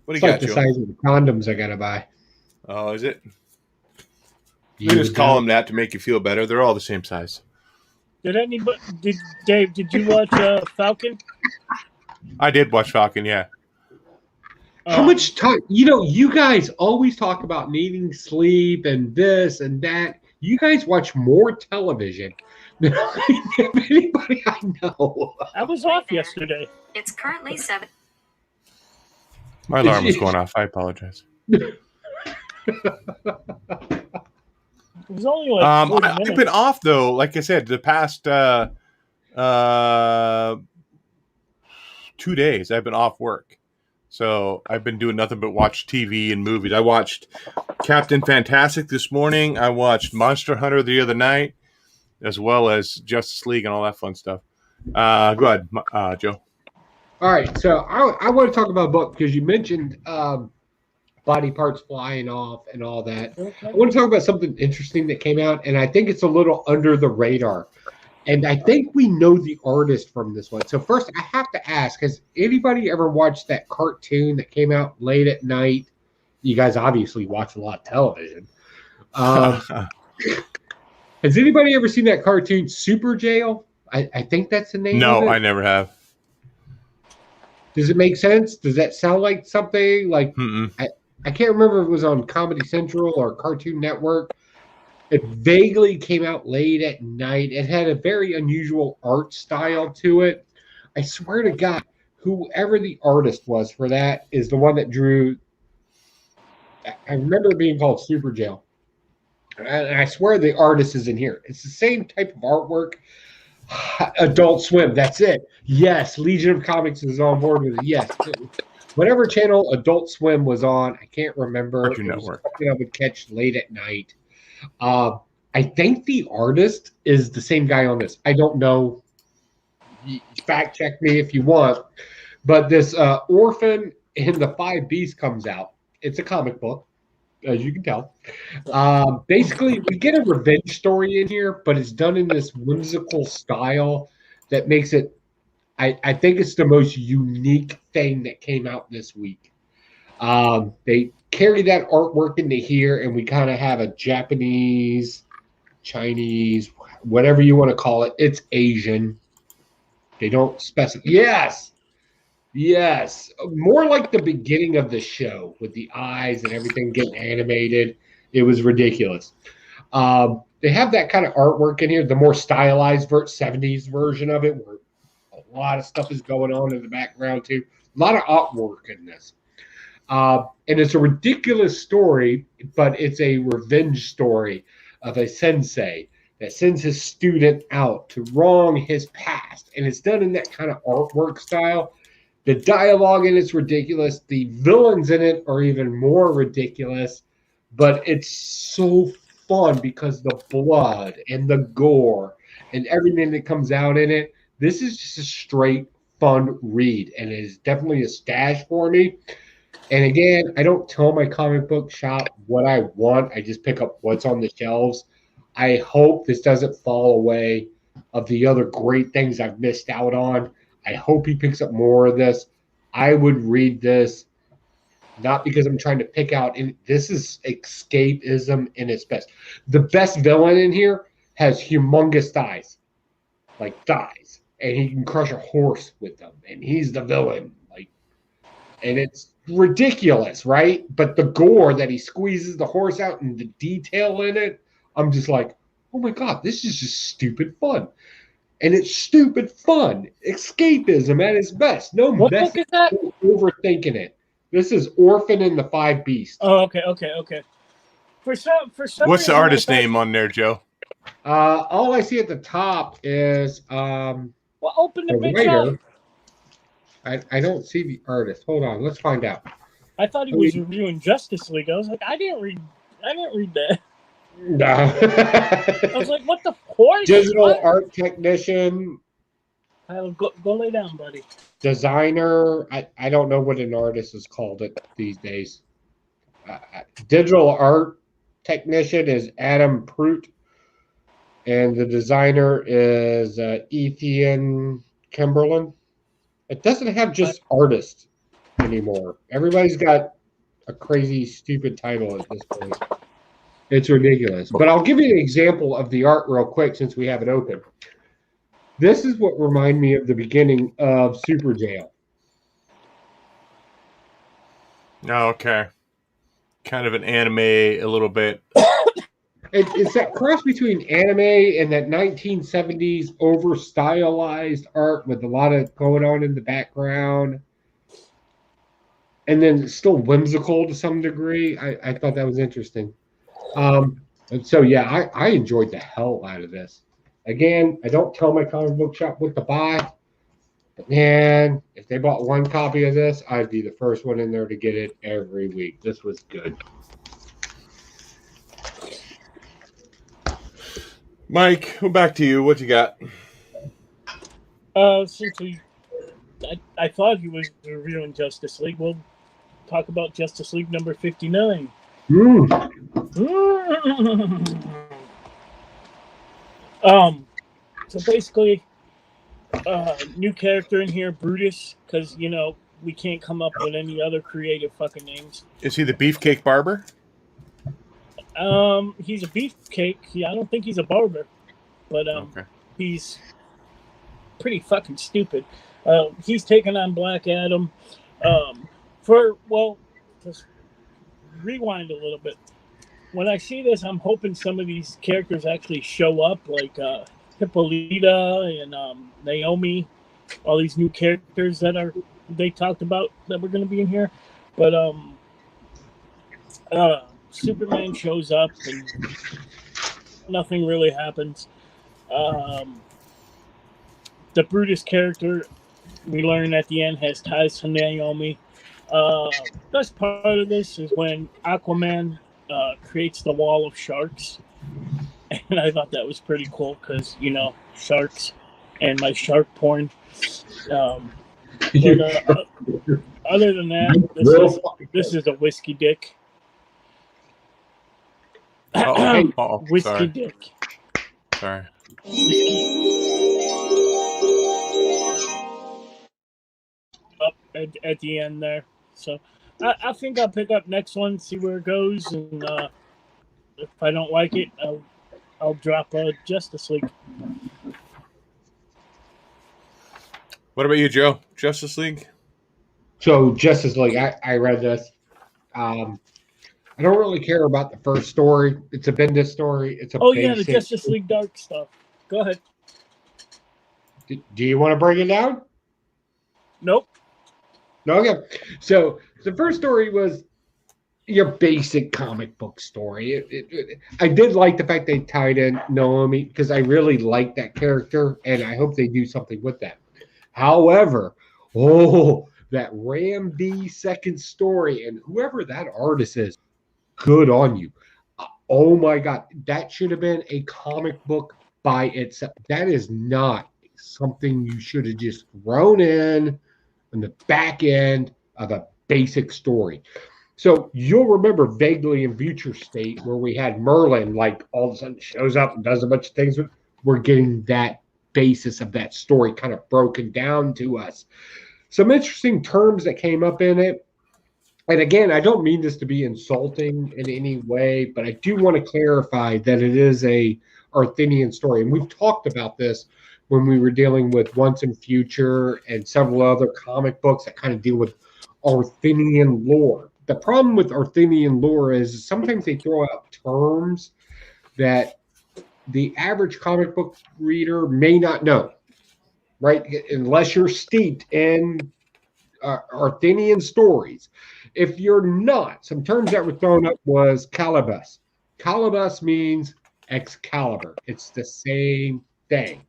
what do you got, the Joe? size of the condoms I gotta buy. Oh, is it? You just call them that to make you feel better. They're all the same size. Dave, did you watch Falcon? I did watch Falcon, yeah. How much time? You guys always talk about needing sleep and this and that. You guys watch more television than anybody I know. I was off yesterday. It's currently 7. My alarm was going off. I apologize. It was only like 40 minutes. I've been off though. Like I said, the past 2 days I've been off work, so I've been doing nothing but watch TV and movies. I watched Captain Fantastic this morning. I watched Monster Hunter the other night, as well as Justice League and all that fun stuff. Go ahead, Joe. All right, so I want to talk about a book because you mentioned body parts flying off and all that. Okay. I want to talk about something interesting that came out, and I think it's a little under the radar. And I think we know the artist from this one. So first, I have to ask, has anybody ever watched that cartoon that came out late at night? You guys obviously watch a lot of television. Has anybody ever seen that cartoon, Super Jail? I think that's the name of it. No, I never have. Does it make sense? Does that sound like something like I can't remember if it was on Comedy Central or Cartoon Network. It vaguely came out late at night. It had a very unusual art style to it. I swear to God, whoever the artist was for that is the one that drew. I remember it being called Super Jail. And I swear the artist is in here. It's the same type of artwork. Adult Swim, that's it. Yes, Legion of Comics is on board with it. Yes. Whatever channel Adult Swim was on, I can't remember. Cartoon Network. Something I would catch late at night. I think the artist is the same guy on this. I don't know. Fact check me if you want. But this Orphan and the Five Beasts comes out. It's a comic book, as you can tell. Basically, we get a revenge story in here, but it's done in this whimsical style that makes it, I think it's the most unique thing that came out this week. They carry that artwork into here, and we kind of have a Japanese, Chinese, whatever you want to call it. It's Asian. They don't specify. Yes. More like the beginning of the show with the eyes and everything getting animated. It was ridiculous. They have that kind of artwork in here, the more stylized 70s version of it, where a lot of stuff is going on in the background too. A lot of artwork in this. And it's a ridiculous story, but it's a revenge story of a sensei that sends his student out to wrong his past. And it's done in that kind of artwork style. The dialogue in it's ridiculous. The villains in it are even more ridiculous. But it's so fun because the blood and the gore and everything that comes out in it. This is just a straight fun read. And it is definitely a stash for me. And again, I don't tell my comic book shop what I want. I just pick up what's on the shelves. I hope this doesn't fall away of the other great things I've missed out on. I hope he picks up more of this. I would read this not because I'm trying to pick out, and this is escapism in its best. The best villain in here has humongous thighs, like thighs, and he can crush a horse with them, and he's the villain. Like, and it's ridiculous, right? But the gore that he squeezes the horse out and the detail in it, I'm just like, oh my god, this is just stupid fun. And it's stupid fun. Escapism at its best. No What mess book is that? overthinking it. This is Orphan and the Five Beasts. Oh, okay. For some What's reason, the artist I thought- name on there, Joe? All I see at the top is Well, open the the bitch writer. up. I don't see the artist. Hold on, let's find out. I thought he was reviewing Justice League. I was like, I didn't read that. No. I was like, what the horse? Digital What? art technician, Kyle, go lay down, buddy. designer. I don't know what an artist is called it these days. Digital art technician is Adam Prout, and the designer is Ethan Kimberlin. It doesn't have just artist anymore. Everybody's got a crazy, stupid title at this point. It's ridiculous. But I'll give you an example of the art real quick since we have it open. This is what reminded me of the beginning of Super Jail. Oh, okay. Kind of an anime, a little bit. It's that cross between anime and that 1970s over stylized art with a lot of going on in the background. And then it's still whimsical to some degree. I thought that was interesting. And so, yeah, I enjoyed the hell out of this. Again, I don't tell my comic book shop what to buy. But man, if they bought one copy of this, I'd be the first one in there to get it every week. This was good. Mike, back to you. What you got? Since I thought he was reviewing Justice League, we'll talk about Justice League number 59. So basically, new character in here, Brutus, because we can't come up with any other creative fucking names. Is he the Beefcake Barber? He's a beefcake. Yeah, I don't think he's a barber, but Okay. he's pretty fucking stupid. He's taking on Black Adam. Just rewind a little bit. When I see this, I'm hoping some of these characters actually show up, like Hippolyta and Naomi, all these new characters that they talked about that were going to be in here. But Superman shows up and nothing really happens. The Brutus character, we learn at the end, has ties to Naomi. Best part of this is when Aquaman creates the wall of sharks. And I thought that was pretty cool because, sharks and my shark porn. Other than that, this is a whiskey dick. Whiskey sorry. dick. Sorry. Up at the end there. So I think I'll pick up next one, see where it goes, and if I don't like it, I'll drop Justice League. What about you, Joe? Justice League? So Justice League, I read this. I don't really care about the first story. It's a Bendis story. It's a the Justice League Dark stuff. Go ahead. Do you want to break it down? Nope. No, okay. So the first story was your basic comic book story. I did like the fact they tied in Naomi because I really like that character, and I hope they do something with that. However, that Ram D second story, and whoever that artist is, good on you. Oh my God, that should have been a comic book by itself. That is not something you should have just thrown in the back end of a basic story. So you'll remember vaguely in Future State where we had Merlin, like all of a sudden shows up and does a bunch of things. We're getting that basis of that story kind of broken down to us. Some interesting terms that came up in it. And again, I don't mean this to be insulting in any way, but I do want to clarify that it is a Arthenian story. And we've talked about this when we were dealing with Once and Future and several other comic books that kind of deal with Arthenian lore. The problem with Arthenian lore is sometimes they throw out terms that the average comic book reader may not know, right? Unless you're steeped in Arthenian stories. If you're not, some terms that were thrown up was Calibus. Calibus means Excalibur. It's the same thing.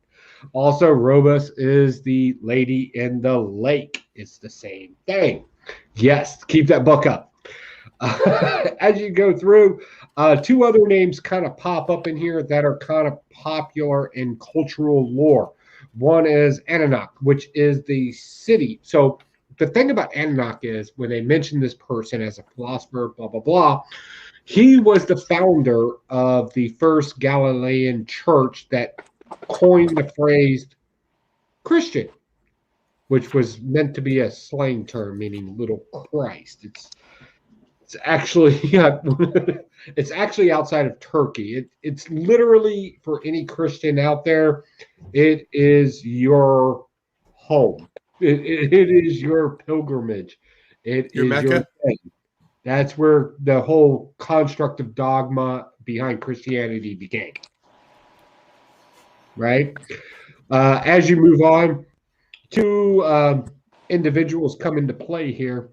Also, Robus is the lady in the lake. It's the same thing. Yes, keep that book up. As you go through, two other names kind of pop up in here that are kind of popular in cultural lore. One is Ananok, which is the city. So the thing about Ananok is when they mention this person as a philosopher, blah, blah, blah, he was the founder of the first Galilean church that coined the phrase Christian, which was meant to be a slang term meaning little Christ. It's actually it's actually outside of Turkey. It's literally for any Christian out there, it is your home. It is your pilgrimage. It Your is Mecca? your thing. That's where the whole construct of dogma behind Christianity began. Right? As you move on, two individuals come into play here.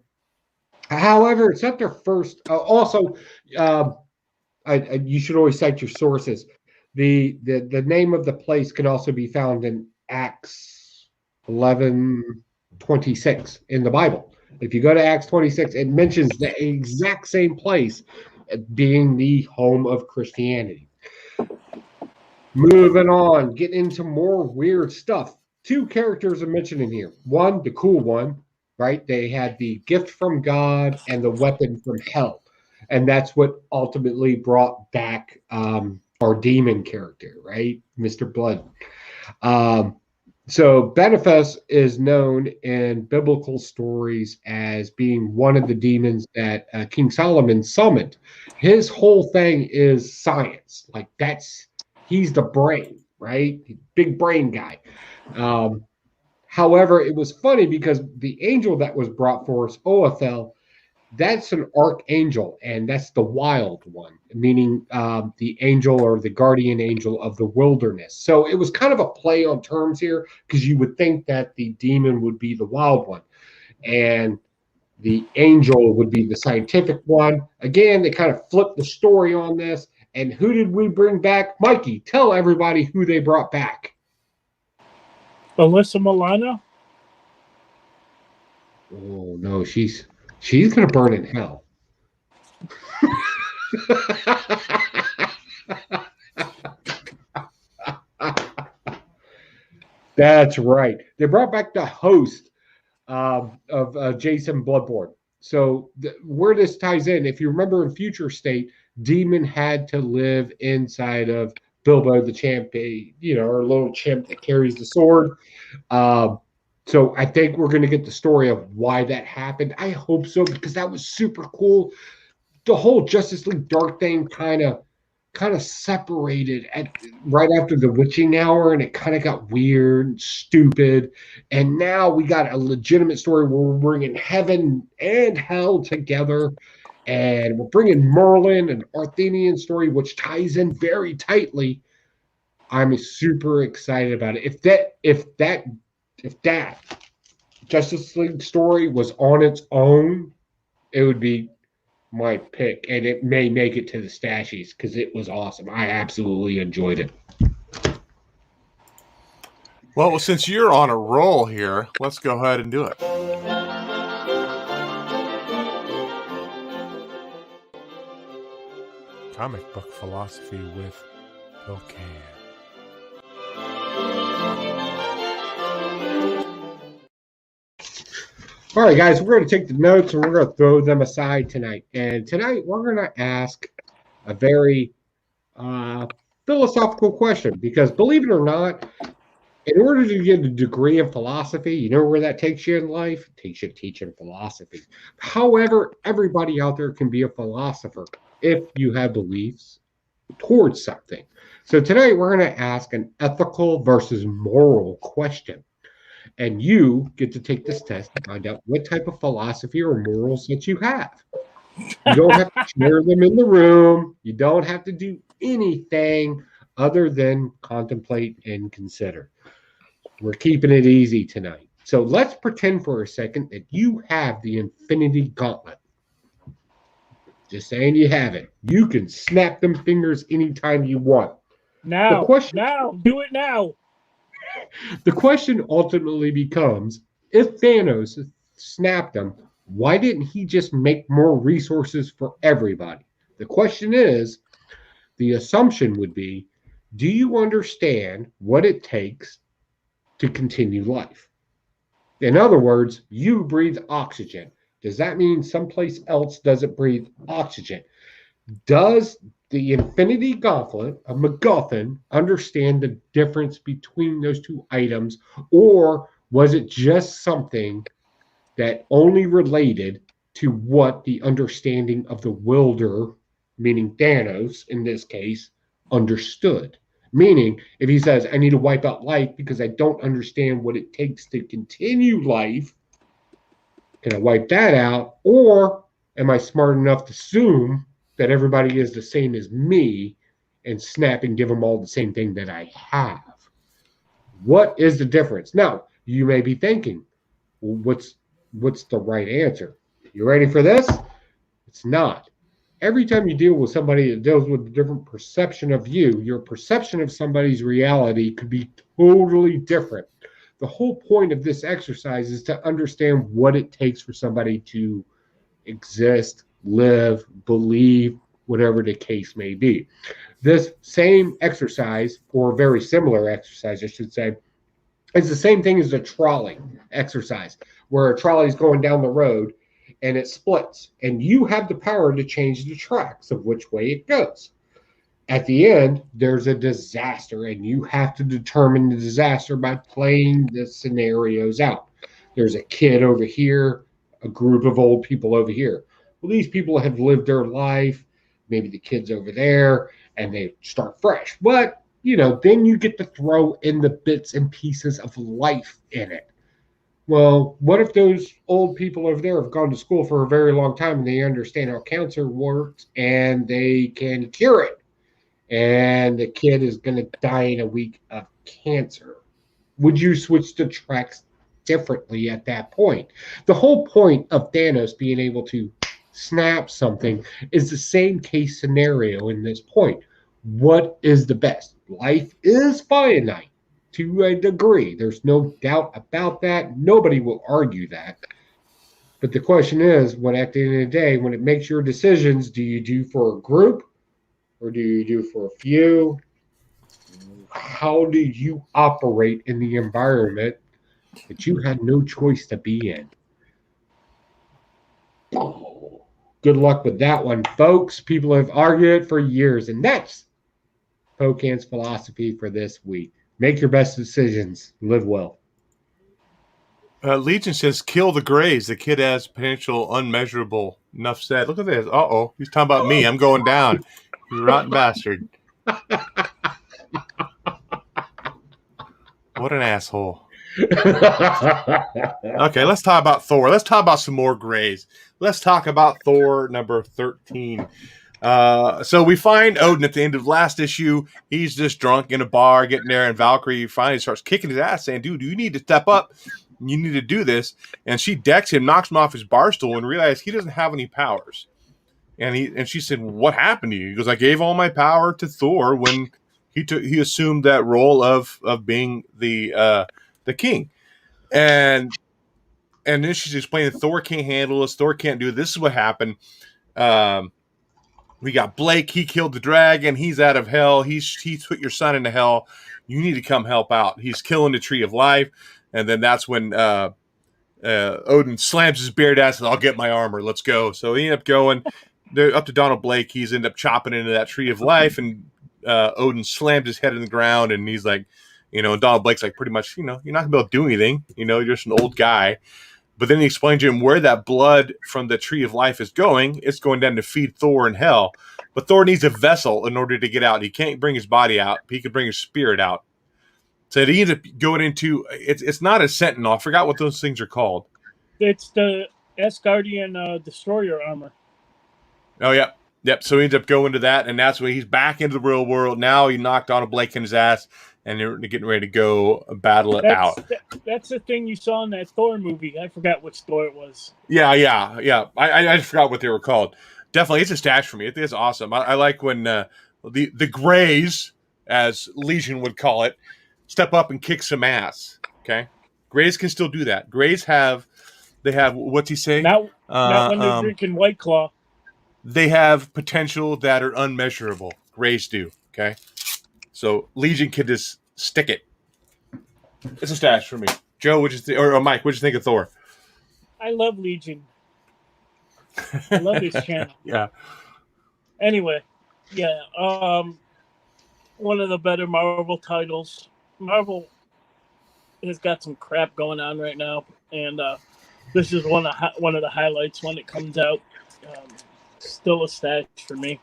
However, it's not their first. Also, you should always cite your sources. The name of the place can also be found in Acts 11:26 in the Bible. If you go to Acts 26, it mentions the exact same place being the home of Christianity. Moving on, getting into more weird stuff. Two characters are mentioned in here. One, the cool one, right? They had the gift from God and the weapon from hell. And that's what ultimately brought back our demon character, right? Mr. Blood. So Beneficus is known in biblical stories as being one of the demons that King Solomon summoned. His whole thing is science. Like he's the brain, right? Big brain guy. However, it was funny because the angel that was brought for us, Oathel, that's an archangel, and that's the wild one, meaning the angel or the guardian angel of the wilderness. So it was kind of a play on terms here because you would think that the demon would be the wild one and the angel would be the scientific one. Again, they kind of flipped the story on this. And who did we bring back? Mikey, tell everybody who they brought back. Alyssa Milano? Oh, no, she's going to burn in hell. That's right. They brought back the host of Jason Bloodborne. So where this ties in, if you remember in Future State, Demon had to live inside of Bilbo the champ, our little chimp that carries the sword. So I think we're going to get the story of why that happened. I hope so, because that was super cool. The whole Justice League Dark thing kind of separated right after the witching hour, and it kind of got weird and stupid. And now we got a legitimate story where we're bringing heaven and hell together. And we're bringing Merlin, an Arthenian story, which ties in very tightly. I'm super excited about it. If that Justice League story was on its own, it would be my pick, and it may make it to the Stashies because it was awesome. I absolutely enjoyed it. Well, since you're on a roll here, let's go ahead and do it. Comic book philosophy with Bill Can. All right, guys, we're going to take the notes and we're going to throw them aside tonight. And tonight we're going to ask a very philosophical question because, believe it or not, in order to get a degree in philosophy, you know where that takes you in life? It takes you teaching philosophy. However, everybody out there can be a philosopher if you have beliefs towards something. So tonight we're going to ask an ethical versus moral question. And you get to take this test to find out what type of philosophy or morals that you have. You don't have to share them in the room. You don't have to do anything other than contemplate and consider. We're keeping it easy tonight. So let's pretend for a second that you have the Infinity Gauntlet. Just saying you have it. You can snap them fingers anytime you want. Now, do it now. The question ultimately becomes, if Thanos snapped them, why didn't he just make more resources for everybody? The question is, the assumption would be, do you understand what it takes to continue life? In other words, you breathe oxygen. Does that mean someplace else doesn't breathe oxygen? Does the Infinity Gauntlet of MacGuffin understand the difference between those two items, or was it just something that only related to what the understanding of the wielder, meaning Thanos in this case, understood? Meaning, if he says, I need to wipe out life because I don't understand what it takes to continue life, can I wipe that out? Or am I smart enough to assume that everybody is the same as me and snap and give them all the same thing that I have? What is the difference? Now, you may be thinking, well, what's the right answer? You ready for this? It's not. Every time you deal with somebody that deals with a different perception of you, your perception of somebody's reality could be totally different. The whole point of this exercise is to understand what it takes for somebody to exist, live, believe, whatever the case may be. This same exercise, or very similar exercise, I should say, is the same thing as a trolley exercise, where a trolley is going down the road and it splits, and you have the power to change the tracks of which way it goes. At the end, there's a disaster, and you have to determine the disaster by playing the scenarios out. There's a kid over here, a group of old people over here. Well, these people have lived their life, maybe the kid's over there, and they start fresh. But, then you get to throw in the bits and pieces of life in it. Well, what if those old people over there have gone to school for a very long time and they understand how cancer works and they can cure it? And the kid is going to die in a week of cancer. Would you switch the tracks differently at that point? The whole point of Thanos being able to snap something is the same case scenario in this point. What is the best? Life is finite to a degree. There's no doubt about that. Nobody will argue that. But the question is, when at the end of the day, when it makes your decisions, do you do for a group or do you do for a few? How do you operate in the environment that you had no choice to be in? Good luck with that one, folks. People have argued it for years, and that's Pocan's philosophy for this week. Make your best decisions. Live well. Legion says, kill the Greys. The kid has potential unmeasurable. Enough said. Look at this. Uh-oh. He's talking about me. I'm going down. You rotten bastard. What an asshole. Okay, let's talk about Thor. Let's talk about some more Greys. Let's talk about Thor number 13. So we find Odin at the end of last issue. He's just drunk in a bar, getting there, and Valkyrie finally starts kicking his ass, saying, dude, you need to step up. You need to do this. And she decks him, knocks him off his bar stool, and realizes he doesn't have any powers. And she said, what happened to you? He goes, I gave all my power to Thor when he assumed that role of being the king. And then she's explaining Thor can't handle this. Thor can't do it. This is what happened. We got Blake. He killed the dragon. He's out of hell. He's put your son into hell. You need to come help out. He's killing the tree of life. And then that's when Odin slams his beard ass and I'll get my armor. Let's go. So he ended up going. They're up to Donald Blake. He's ended up chopping into that tree of life, and Odin slammed his head in the ground, and he's like, Donald Blake's like, pretty much, you're not gonna be able to do anything. You're just an old guy. But then he explained to him where that blood from the tree of life is going. It's going down to feed Thor in hell. But Thor needs a vessel in order to get out. He can't bring his body out, but he can bring his spirit out. So he ended up going into it's not a Sentinel. I forgot what those things are called. It's the Asgardian destroyer armor. Oh, yep. So he ends up going to that, and that's when he's back into the real world. Now he knocked Donald Blake in his ass, and they're getting ready to go battle it out. That's the thing you saw in that Thor movie. I forgot which Thor it was. Yeah. I just forgot what they were called. Definitely, it's a stash for me. It's awesome. I like when the Greys, as Legion would call it, step up and kick some ass. Okay, Greys can still do that. Greys have what's he say? Not when they're drinking White Claw. They have potential that are unmeasurable. Greys do. Okay, so Legion can just stick it. It's a stash for me. Joe, or Mike, what'd you think of Thor? I love Legion. I love this channel. Yeah. Anyway, yeah. One of the better Marvel titles. Marvel has got some crap going on right now, and this is one of the highlights when it comes out. Still a stash for me.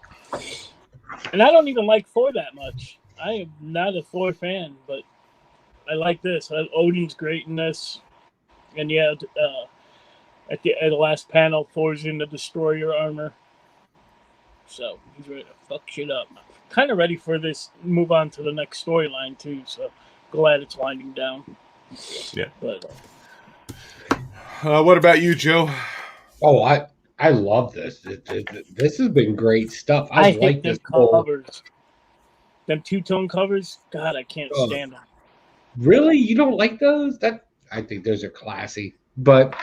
And I don't even like Thor that much. I am not a Thor fan, but I like this. Odin's great in this. And yeah, at the last panel, Thor's in the destroyer armor. So he's ready to fuck shit up. Kind of ready for this. Move on to the next storyline too. So glad it's winding down. Yeah. But what about you, Joe? Oh, I love this. This has been great stuff. I like this covers. Them two-tone covers. God, I can't stand them. Really, you don't like those? I think those are classy. But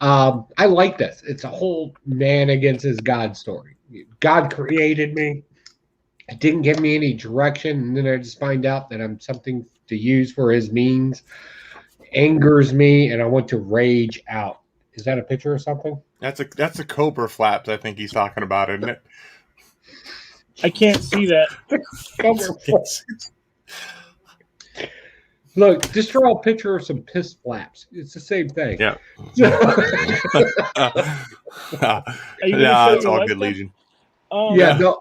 I like this. It's a whole man against his God story. God created me. It didn't give me any direction, and then I just find out that I'm something to use for his means. Angers me, and I want to rage out. Is that a picture or something? That's a Cobra flaps. I think he's talking about, isn't it? I can't see that. Look, just draw a picture of some piss flaps. It's the same thing. Yeah. It's all good, Legion. Yeah.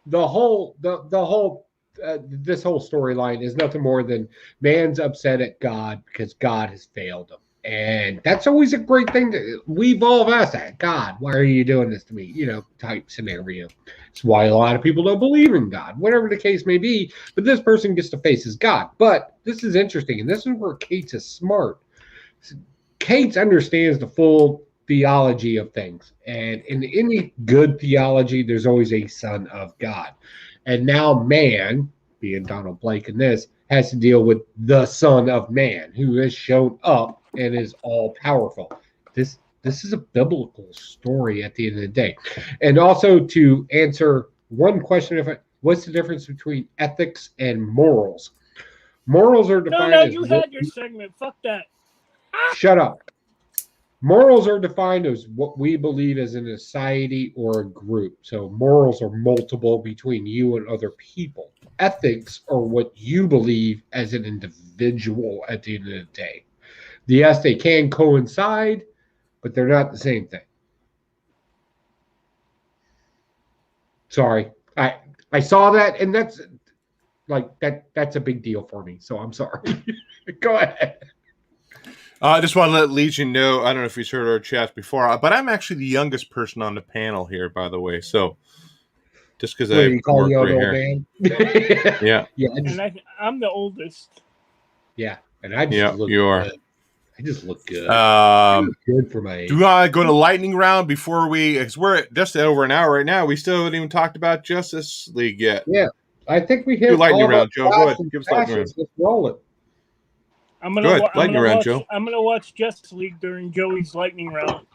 The whole this whole storyline is nothing more than man's upset at God because God has failed him. And that's always a great thing. We've all asked that. God, why are you doing this to me? Type scenario. It's why a lot of people don't believe in God, whatever the case may be. But this person gets to face his God. But this is interesting. And this is where Cates is smart. Cates understands the full theology of things. And in any good theology, there's always a son of God. And now man, being Donald Blake in this, has to deal with the Son of Man, who has shown up and is all powerful. This is a biblical story at the end of the day. And also to answer one question, what's the difference between ethics and morals? Morals are defined as... No, you had your segment. Fuck that. Shut up. Morals are defined as what we believe as a society or a group. So morals are multiple between you and other people. Ethics are what you believe as an individual at the end of the day. Yes, they can coincide, but they're not the same thing. Sorry. I saw that, and that's a big deal for me. So I'm sorry. Go ahead. I just want to let Legion know, I don't know if he's heard our chat before, but I'm actually the youngest person on the panel here, by the way. So just because I have more gray hair. Yeah. And I'm the oldest. Yeah. And I just look you are. Good. I just look good. Good for my age. Do you want to go to lightning round before because we're at just over an hour right now. We still haven't even talked about Justice League yet. Yeah. I think we hit lightning round, Joe. Go ahead. Give us lightning round. Let's roll it. I'm gonna watch Justice League during Joey's lightning round.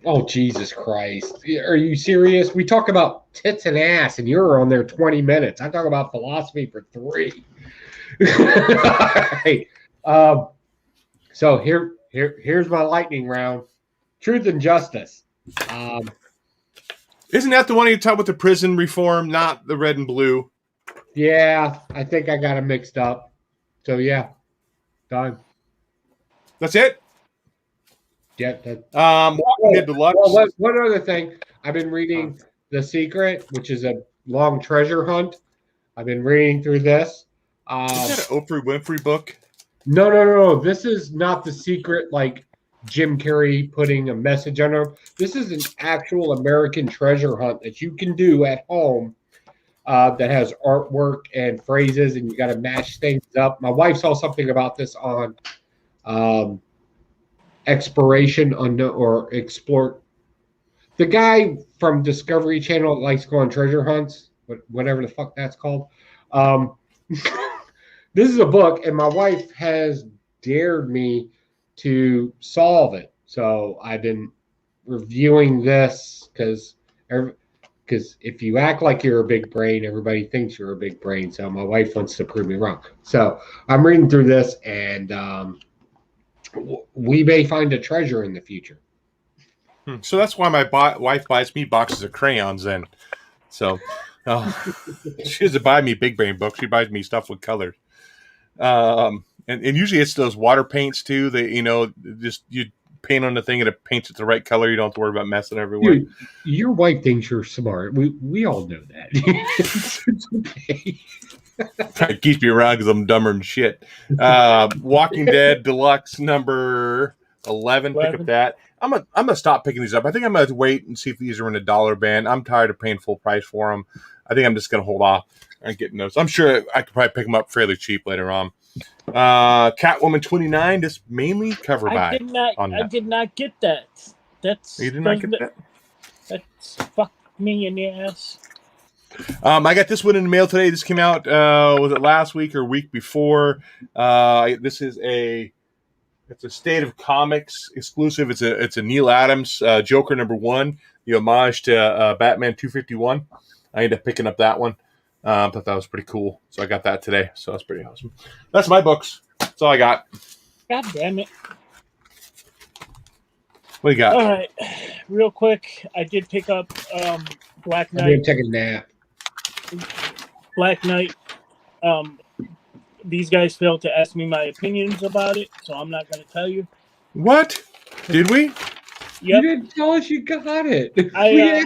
Oh, Jesus Christ. Are you serious? We talk about tits and ass, and you're on there 20 minutes. I talk about philosophy for 3. All right. So Here's my lightning round. Truth and justice. Isn't that the one you talk about the prison reform, not the red and blue? Yeah, I think I got them mixed up. So yeah, done. That's it. Yeah. Walking Dead Deluxe. Well, one other thing. I've been reading The Secret, which is a long treasure hunt. I've been reading through this. Is that an Oprah Winfrey book? No. This is not The Secret, like Jim Carrey putting a message on it. This is an actual American treasure hunt that you can do at home. That has artwork and phrases, and you got to match things up. My wife saw something about this on Exploration or Explore. The guy from Discovery Channel that likes to go on treasure hunts, whatever the fuck that's called. This is a book, and my wife has dared me to solve it. So I've been reviewing this because if you act like you're a big brain, everybody thinks you're a big brain. So my wife wants to prove me wrong. So I'm reading through this, and we may find a treasure in the future. So that's why my wife buys me boxes of crayons then. So she doesn't buy me big brain books. She buys me stuff with colors. And usually it's those water paints too that, just you paint on the thing and it paints it the right color. You don't have to worry about messing everywhere. Dude, your wife thinks you're smart. We all know that. It's okay. It keeps me around because I'm dumber than shit. Walking Dead Deluxe number 11. Pick up that. I'm gonna stop picking these up. I think I'm gonna wait and see if these are in a dollar band. I'm tired of paying full price for them. I think I'm just gonna hold off and get those. I'm sure I could probably pick them up fairly cheap later on. Catwoman 29. This mainly cover by. I did not get that. You did not get that? That's fuck me in the ass. I got this one in the mail today. This came out, was it last week or week before? This is it's a State of Comics exclusive. It's a Neil Adams Joker #1, the homage to Batman 251. I ended up picking up that one. Thought that was pretty cool, so I got that today. So that's pretty awesome. That's my books. That's all I got. God damn it! What do you got? All right, real quick, I did pick up Black Knight. I'm gonna take a nap. Black Knight. These guys failed to ask me my opinions about it, so I'm not going to tell you. What? Did we? Yep. You didn't tell us you got it. I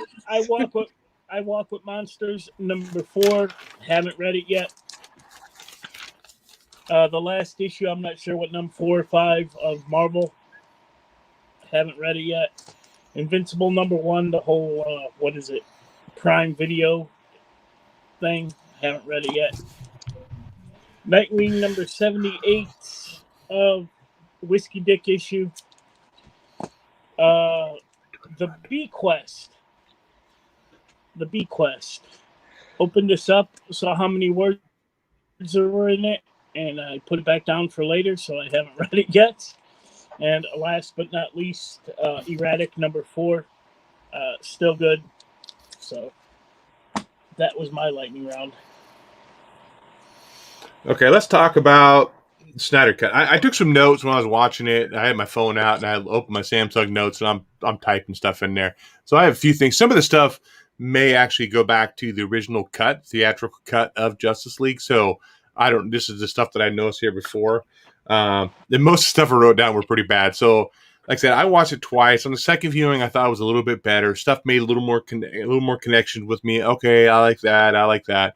walk with monsters #4. Haven't read it yet. The last issue, I'm not sure what #4 or 5 of Marvel. Haven't read it yet. Invincible #1, the whole what is it? Prime Video thing. Haven't read it yet. Nightwing #78 of Whiskey Dick issue. The Bequest. The Bequest. Opened this up, saw how many words there were in it, and I put it back down for later, so I haven't read it yet. And last but not least, Erratic #4. Still good. So that was my lightning round. Okay, let's talk about Snyder Cut. I took some notes when I was watching it. I had my phone out and I opened my Samsung Notes and I'm typing stuff in there. So I have a few things. Some of the stuff may actually go back to the original cut, theatrical cut of Justice League. So this is the stuff that I noticed here before. And most of the stuff I wrote down were pretty bad. So like I said, I watched it twice. On the second viewing, I thought it was a little bit better. Stuff made a little more connection with me. Okay, I like that.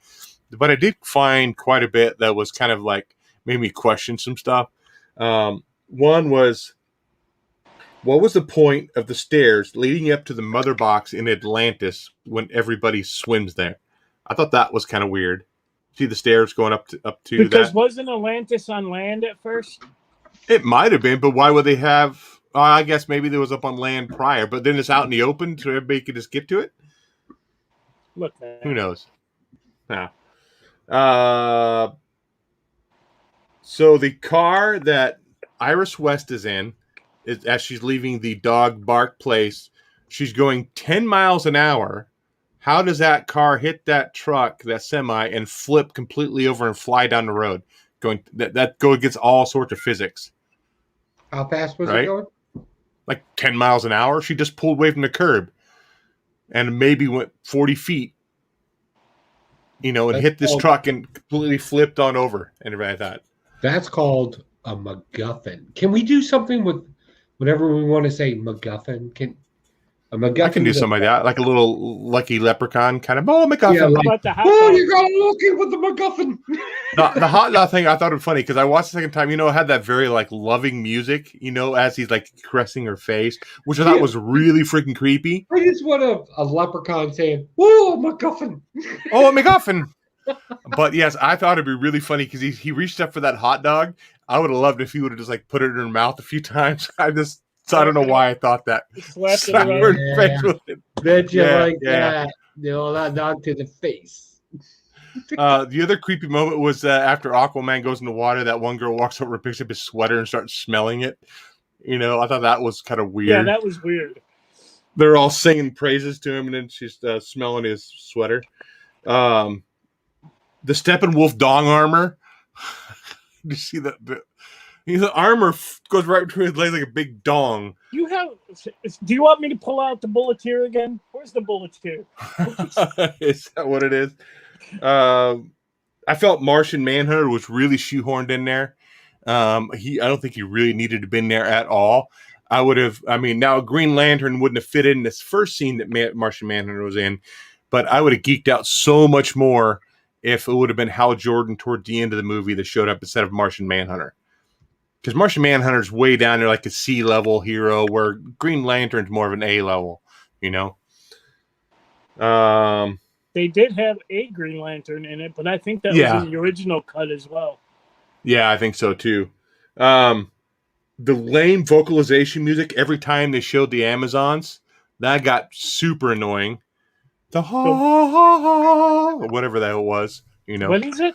But I did find quite a bit that was kind of like made me question some stuff. One was, what was the point of the stairs leading up to the mother box in Atlantis when everybody swims there? I thought that was kind of weird. See the stairs going up to because that? Wasn't Atlantis on land at first? It might have been, but why would they have? I guess maybe there was up on land prior, but then it's out in the open so everybody could just get to it. Look, man. Who knows? Now. So the car that Iris West is in, as she's leaving the dog bark place, she's going 10 miles an hour. How does that car hit that truck, that semi, and flip completely over and fly down the road? That go against all sorts of physics. How fast was it Right? going? Like 10 miles an hour. She just pulled away from the curb and maybe went 40 feet, and That's hit this called, truck and completely flipped on over. And everybody thought, that's called a MacGuffin. Can we do something with whatever we want to say MacGuffin? Can a I can do MacGuffin's a something like that, like a little lucky leprechaun kind of, oh, yeah, MacGuffin. How like about the hot oh, dog? you got lucky with the MacGuffin. The hot dog thing, I thought it was funny because I watched the second time, it had that very like loving music, as he's like caressing her face, which I thought Yeah. was really freaking creepy. I just want a leprechaun saying, "Whoa, MacGuffin!" Oh, MacGuffin. But yes, I thought it'd be really funny because he reached up for that hot dog. I would have loved if he would have just like put it in her mouth a few times. I don't know why I thought that. Slapped it Slap her in around. the face with it. Bet you Yeah, like yeah. that. That dog to the face. The other creepy moment was after Aquaman goes in the water, that one girl walks over and picks up his sweater and starts smelling it. I thought that was kind of weird. Yeah, that was weird. They're all singing praises to him, and then she's smelling his sweater. The Steppenwolf dong armor. You see that? The armor goes right between his legs like a big dong. Do you want me to pull out the bulleteer again? Where's the bulleteer? Is that what it is? I felt Martian Manhunter was really shoehorned in there. I don't think he really needed to have been there at all. Now Green Lantern wouldn't have fit in this first scene that Martian Manhunter was in, but I would have geeked out so much more if it would have been Hal Jordan toward the end of the movie that showed up instead of Martian Manhunter. Because Martian Manhunter's way down there like a C-level hero, where Green Lantern's more of an A-level, They did have a Green Lantern in it, but I think that was in the original cut as well. Yeah, I think so too. The lame vocalization music every time they showed the Amazons, that got super annoying. The whatever that was, What is it?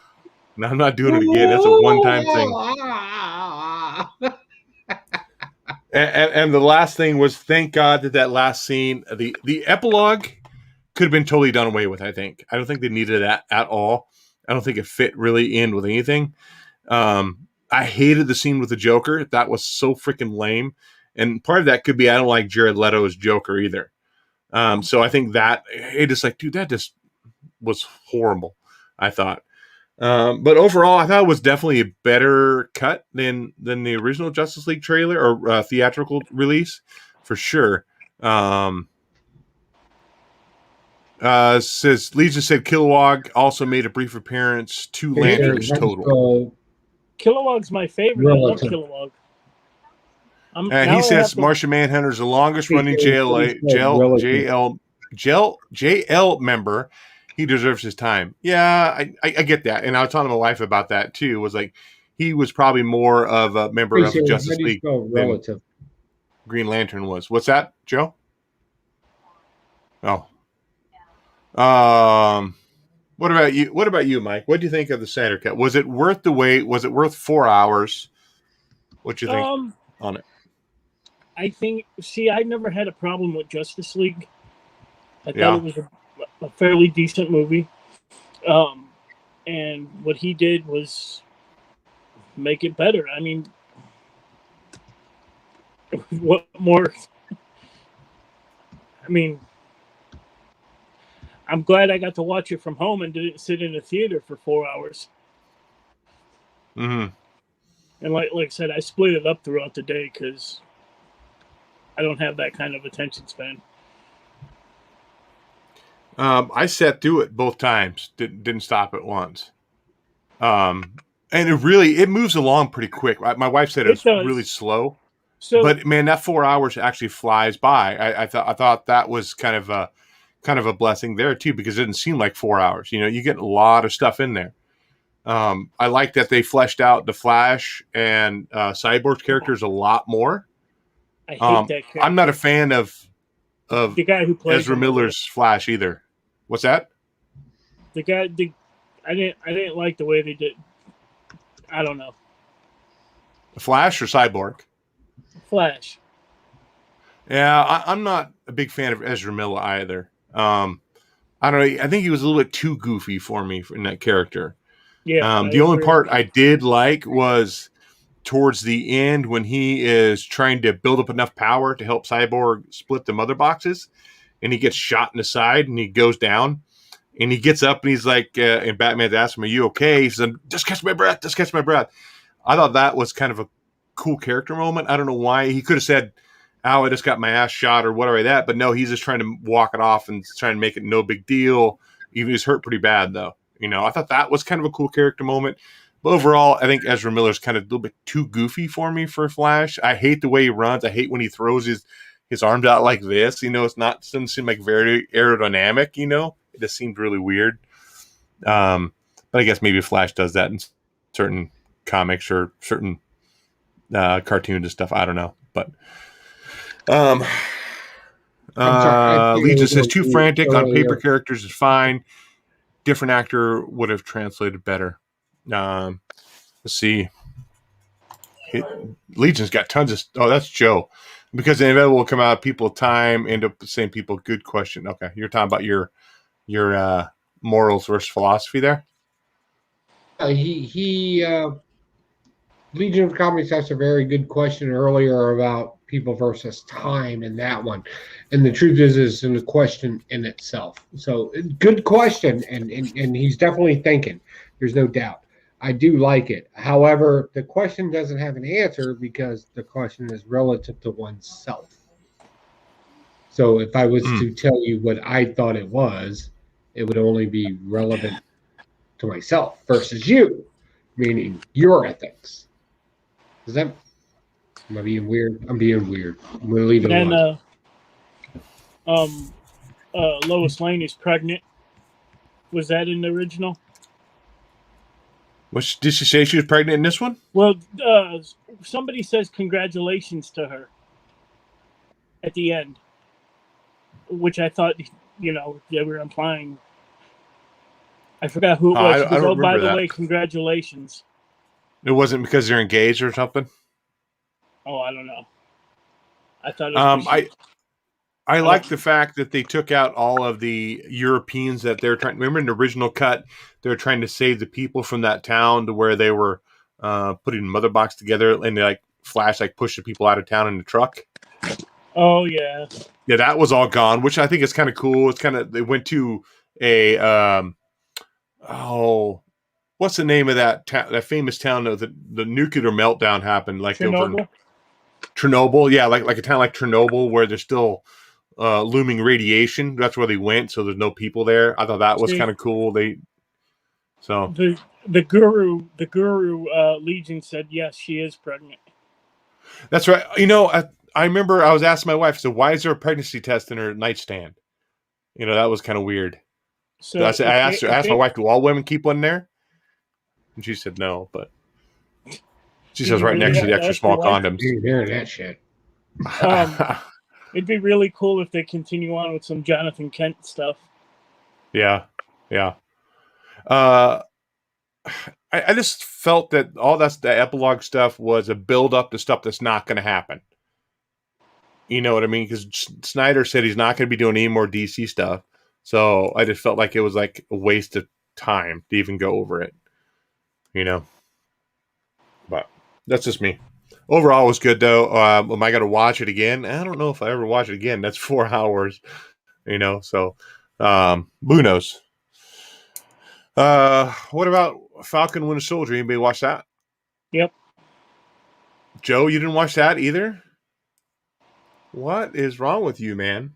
No, I'm not doing it again. That's a one-time thing. And the last thing was, thank God that last scene, the epilogue, could have been totally done away with. I don't think they needed that at all. I don't think it fit really in with anything. I hated the scene with the Joker. That was so freaking lame. And part of that could be I don't like Jared Leto as Joker either. So I think that it just like, dude, that just was horrible, I thought. But overall, I thought it was definitely a better cut than the original Justice League trailer or theatrical release, for sure. Says Legion said Kilowog also made a brief appearance. 2 lanterns total. Kilowog's my favorite. I love Kilowog. And he says Martian Manhunter's the longest running JL member. He deserves his time. Yeah, I get that. And I was talking to my wife about that too. Was like, he was probably more of a member of Justice League than Green Lantern was. What's that, Joe? Oh. What about you? What about you, Mike? What do you think of the Snyder Cut? Was it worth the wait? Was it worth 4 hours? What do you think on it? I think. See, I never had a problem with Justice League. I thought it was a fairly decent movie. And what he did was make it better. I mean, what more? I mean, I'm glad I got to watch it from home and didn't sit in a theater for 4 hours. Mm-hmm. And like I said, I split it up throughout the day because I don't have that kind of attention span. I sat through it both times. Didn't stop it once. And it moves along pretty quick. My wife said it's really slow. But man, that 4 hours actually flies by. I thought that was kind of a blessing there too, because it didn't seem like 4 hours. You get a lot of stuff in there. I like that they fleshed out the Flash and Cyborg's characters a lot more. I hate that character. I'm not a fan of the guy who plays Ezra Miller's Flash either. What's that? I didn't like the way they did. I don't know. The Flash or Cyborg? Flash. Yeah, I'm not a big fan of Ezra Miller either. I don't know. I think he was a little bit too goofy for me in that character. Yeah. The only part I did like was towards the end when he is trying to build up enough power to help Cyborg split the mother boxes, and he gets shot in the side and he goes down, and he gets up and he's like, and Batman's asking him, "Are you okay?" He says, "Just catch my breath, just catch my breath." I thought that was kind of a cool character moment. I don't know why. He could have said, "Ow, I just got my ass shot," or whatever like that, but no, he's just trying to walk it off and trying to make it no big deal. Even he's hurt pretty bad though. I thought that was kind of a cool character moment. But overall, I think Ezra Miller's kind of a little bit too goofy for me for Flash. I hate the way he runs. I hate when he throws his arms out like this. Doesn't seem like very aerodynamic. It just seems really weird. But I guess maybe Flash does that in certain comics or certain cartoons and stuff. I don't know. But Legion says too frantic on paper characters is fine. Different actor would have translated better. Let's see. Legion's got tons of. Oh, that's Joe. Because the event will come out, people time end up saying people. Good question. Okay, you're talking about your morals versus philosophy there. Legion of Comics asked a very good question earlier about people versus time in that one, and the truth is it's a question in itself. So good question, and he's definitely thinking. There's no doubt. I do like it. However, the question doesn't have an answer because the question is relative to oneself. So if I was to tell you what I thought it would only be relevant to myself versus you, meaning your ethics. Is that? Am I being weird? I'm being weird. I'm going to leave it alone. Lois Lane is pregnant. Was that in the original? Did she say she was pregnant in this one? Well, somebody says congratulations to her at the end, which I thought, they were implying. I forgot who it was. I don't by remember the way, congratulations. It wasn't because they're engaged or something? Oh, I don't know. I thought it was I like the fact that they took out all of the Europeans that they're trying. Remember in the original cut, they're trying to save the people from that town to where they were putting the mother box together, and they Flash pushed the people out of town in the truck. Oh yeah, yeah, that was all gone, which I think is kind of cool. It's kind of they went to a what's the name of that that famous town that the nuclear meltdown happened Chernobyl? over Chernobyl, yeah, like a town like Chernobyl where there's still looming radiation. That's where they went, so there's no people there. I thought that was kind of cool. The guru Legion said yes, she is pregnant. That's right. I remember I was asking my wife, so why is there a pregnancy test in her nightstand? That was kind of weird. So I asked my wife, do all women keep one there? And she said no, but she says right next to the extra small condoms. You're hearing that shit. It'd be really cool if they continue on with some Jonathan Kent stuff. Yeah. I just felt that all the epilogue stuff was a build up to stuff that's not going to happen. You know what I mean? Because Snyder said he's not going to be doing any more DC stuff. So I just felt like it was like a waste of time to even go over it. But that's just me. Overall, it was good, though. Am I going to watch it again? I don't know if I ever watch it again. That's 4 hours, so who knows? What about Falcon Winter Soldier? Anybody watch that? Yep. Joe, you didn't watch that either? What is wrong with you, man?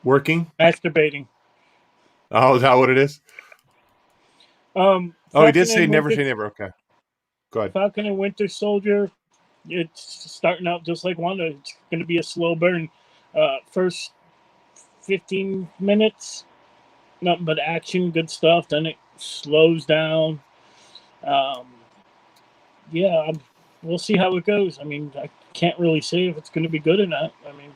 Working? Masturbating. Oh, is that what it is? He did say never say never. Okay. Go ahead. Falcon and Winter Soldier, it's starting out just like Wanda. It's going to be a slow burn. First 15 minutes, nothing but action, good stuff. Then it slows down. We'll see how it goes. I mean, I can't really say if it's going to be good or not. I mean,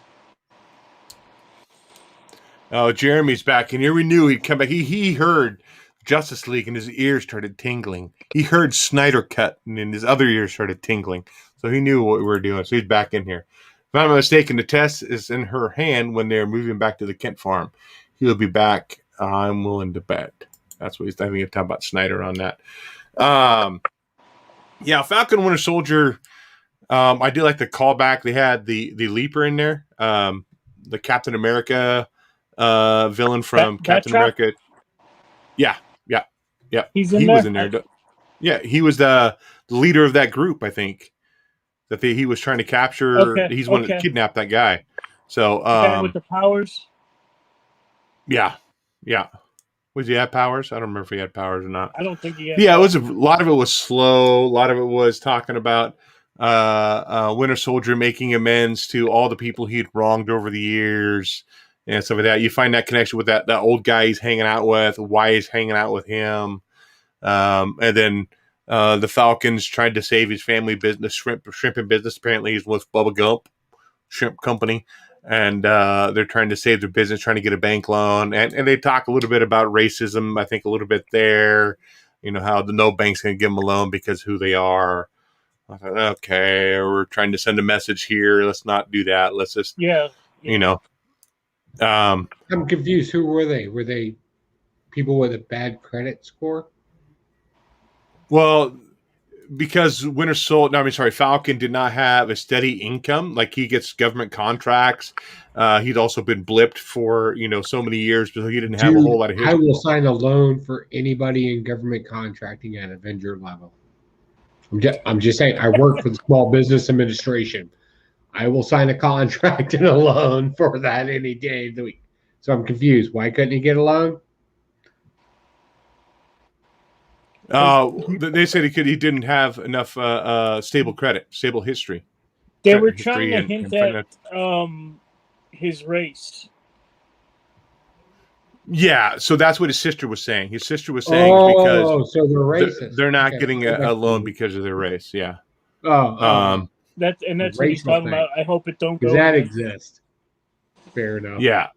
Jeremy's back, and here we knew he'd come back. He heard Justice League, and his ears started tingling. He heard Snyder Cut, and his other ears started tingling. So he knew what we were doing. So he's back in here. If I'm not mistaken, the test is in her hand when they're moving back to the Kent farm. He'll be back. I'm willing to bet. That's what he's talking about Snyder on that. Yeah, Falcon and Winter Soldier. I do like the callback. They had the Leaper in there, the Captain America villain from Captain America. Yeah. He's in he there. was in there. Yeah, he was the leader of that group. I think that he was trying to capture. Okay, He's one that kidnapped that guy. So with the powers. Yeah. Was he had powers? I don't remember if he had powers or not. I don't think he had. Yeah, powers. it was a lot of it was slow. A lot of it was talking about Winter Soldier making amends to all the people he'd wronged over the years and stuff like that. You find that connection with that old guy he's hanging out with, why he's hanging out with him, and then the Falcons tried to save his family business, shrimping business. Apparently, he's with Bubba Gump Shrimp Company. And they're trying to save their business, trying to get a bank loan. And they talk a little bit about racism, I think a little bit there. You know, how no bank's going to give them a loan because who they are. I thought, okay, we're trying to send a message here. Let's not do that. Let's just, you know. I'm confused. Who were they? Were they people with a bad credit score? Well, because Falcon did not have a steady income. Like, he gets government contracts. He'd also been blipped for, so many years, but he didn't have a whole lot of history. I will sign a loan for anybody in government contracting at Avenger level. I'm just saying, I work for the Small Business Administration. I will sign a contract and a loan for that any day of the week. So I'm confused. Why couldn't he get a loan? They said he didn't have enough stable credit, stable history. They were trying to hint at his race. Yeah, so that's what his sister was saying. His sister was saying because so they're racist. They're not getting a loan because of their race. Yeah. That's what he's talking about. I hope it don't go. Does that exist? Fair enough. Yeah.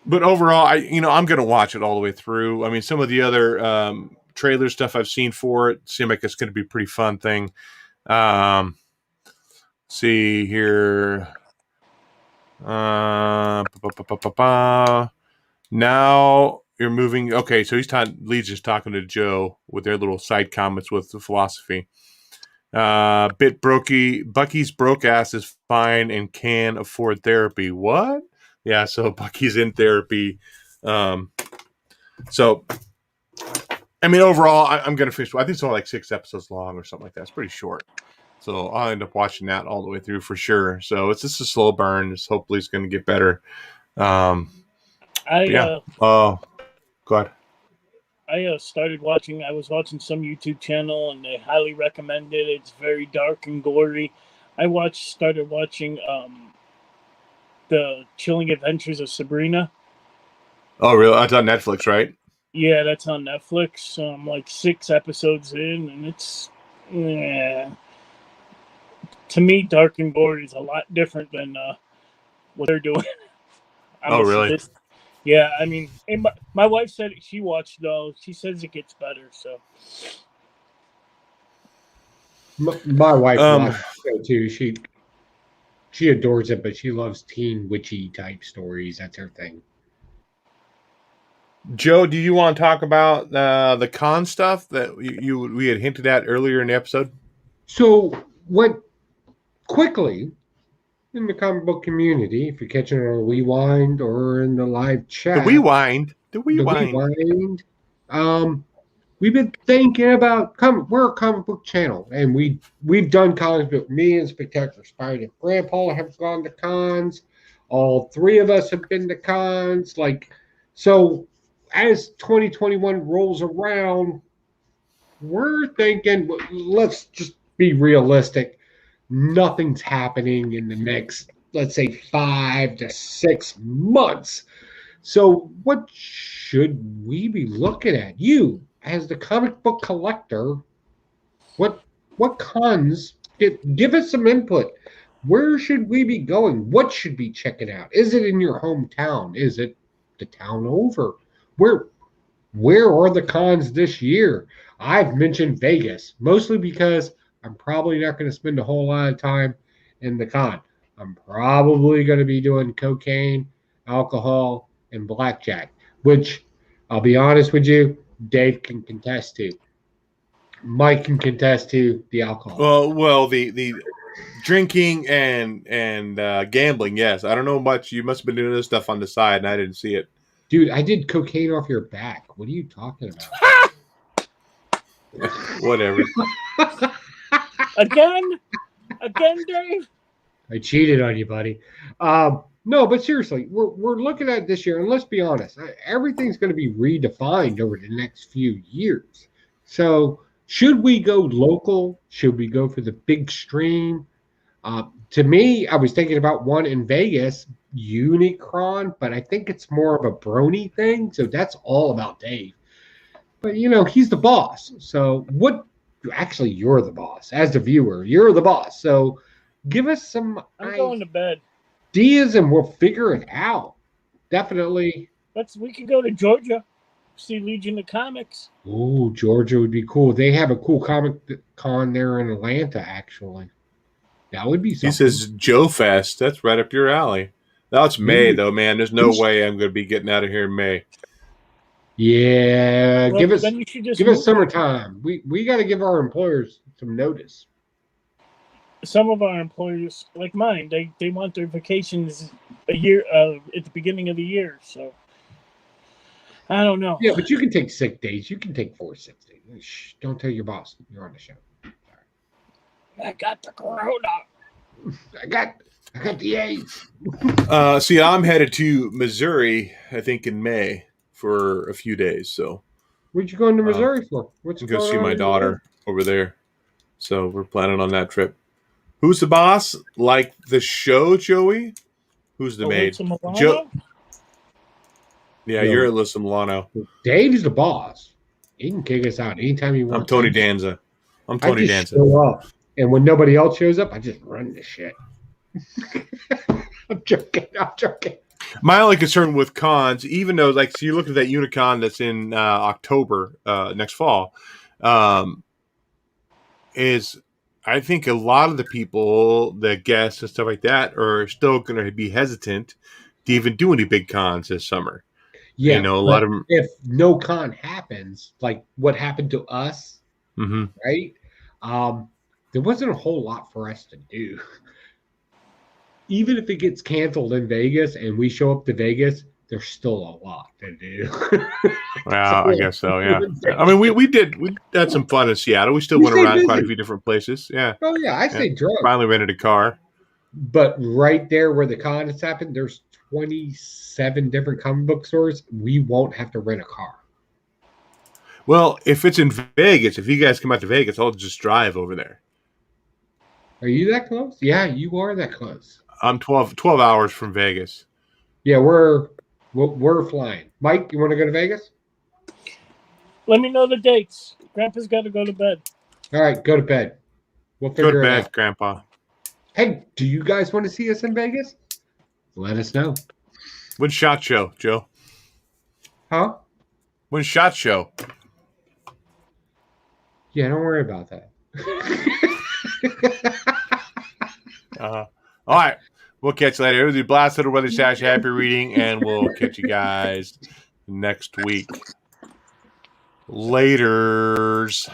But overall, I'm going to watch it all the way through. I mean, some of the other trailer stuff I've seen for it seem like it's going to be a pretty fun thing. See here. Now you're moving. Okay, so Lee's just talking to Joe with their little side comments with the philosophy. Bucky's broke ass is fine and can afford therapy. What? Yeah, so Bucky's in therapy. So, I mean, overall, I'm going to finish. I think it's only like 6 episodes long or something like that. It's pretty short. So I'll end up watching that all the way through for sure. So it's just a slow burn. Hopefully it's going to get better. Go ahead. I started watching. I was watching some YouTube channel, and they highly recommend it. It's very dark and gory. I started watching the Chilling Adventures of Sabrina. Oh, really? That's on Netflix, right? Yeah, that's on Netflix. I'm like 6 episodes in, and it's to me, dark and gory is a lot different than what they're doing. Oh, really? Yeah, I mean, my wife said she watched though. She says it gets better. So my wife watched it too. She adores it, but she loves teen witchy type stories. That's her thing. Joe, do you want to talk about the con stuff that we had hinted at earlier in the episode? So what? Quickly, in the comic book community, if you're catching it on Rewind or in the live chat. The Rewind. We've been thinking about we're a comic book channel, and we've done comic book. Me and Spectacular Spider and Grandpa have gone to cons. All 3 of us have been to cons. So as 2021 rolls around, we're thinking, let's just be realistic. Nothing's happening in the next, let's say, 5 to 6 months. So what should we be looking at? You, as the comic book collector, what cons? Give us some input. Where should we be going? What should we be checking out? Is it in your hometown? Is it the town over? Where are the cons this year? I've mentioned Vegas, mostly because I'm probably not going to spend a whole lot of time in the con. I'm probably going to be doing cocaine, alcohol, and blackjack, which I'll be honest with you, Dave can contest to. Mike can contest to the alcohol. Well, the drinking and gambling, yes. I don't know much. You must have been doing this stuff on the side, and I didn't see it. Dude, I did cocaine off your back. What are you talking about? Whatever. Again, Dave. I cheated on you, buddy. No, but seriously, we're looking at this year, and let's be honest, everything's going to be redefined over the next few years. So, should we go local? Should we go for the big stream? To me, I was thinking about one in Vegas, Unicron, but I think it's more of a brony thing. So that's all about Dave. But he's the boss. So actually, you're the boss. As the viewer, you're the boss. So give us some I'm going to bed. ideas and we'll figure it out. Definitely. We could go to Georgia, see Legion of Comics. Oh, Georgia would be cool. They have a cool comic con there in Atlanta, actually. That would be something. He says Joe Fest. That's right up your alley. That's May, though, man. There's no way I'm going to be getting out of here in May. Yeah, Well, give us then you should just give us move summertime. We got to give our employers some notice. Some of our employers, like mine, they want their vacations a year at the beginning of the year. So I don't know. Yeah, but you can take sick days. You can take 4 sick days. Shh, don't tell your boss you're on the show. I got the corona. I got the AIDS. See, I'm headed to Missouri, I think, in May for a few days. So Where'd you go into Missouri for? What's I'm going to going see on my in daughter over there. So we're planning on that trip. Who's the boss? Like the show, Joey? Who's the maid? Alyssa Milano? Joe. Yeah, No. you're Alyssa Milano. Missouri? Dave's the boss. He can kick us out anytime he wants. I'm Tony Danza. I'm Tony I just Danza. show up. And when nobody else shows up, I just run the shit. I'm joking. My only concern with cons, even though, so you look at that Unicon that's in October next fall, is I think a lot of the people, the guests and stuff like that, are still going to be hesitant to even do any big cons this summer. Yeah, a lot of them. If no con happens, like what happened to us, Mm-hmm. right? There wasn't a whole lot for us to do. Even if it gets canceled in Vegas and we show up to Vegas, there's still a lot to do. Well, I guess so. Yeah. I mean, we had some fun in Seattle. We still went stayed around busy. quite a few different places. Yeah. Oh yeah, I stayed drunk. Finally rented a car. But right there where the con has happened, there's 27 different comic book stores. We won't have to rent a car. Well, if it's in Vegas, if you guys come out to Vegas, I'll just drive over there. Are you that close? Yeah, you are that close. I'm 12 hours from Vegas. Yeah, we're flying. Mike, you want to go to Vegas? Let me know the dates. Grandpa's got to go to bed. All right, go to bed. We'll Go figure to it bed, out. Grandpa. Hey, do you guys want to see us in Vegas? Let us know. When's SHOT Show, Joe? Huh? When's SHOT Show? Yeah, don't worry about that. All right. We'll catch you later. It was the Blastin or Weather Stash Happy Reading, and we'll catch you guys next week. Laters.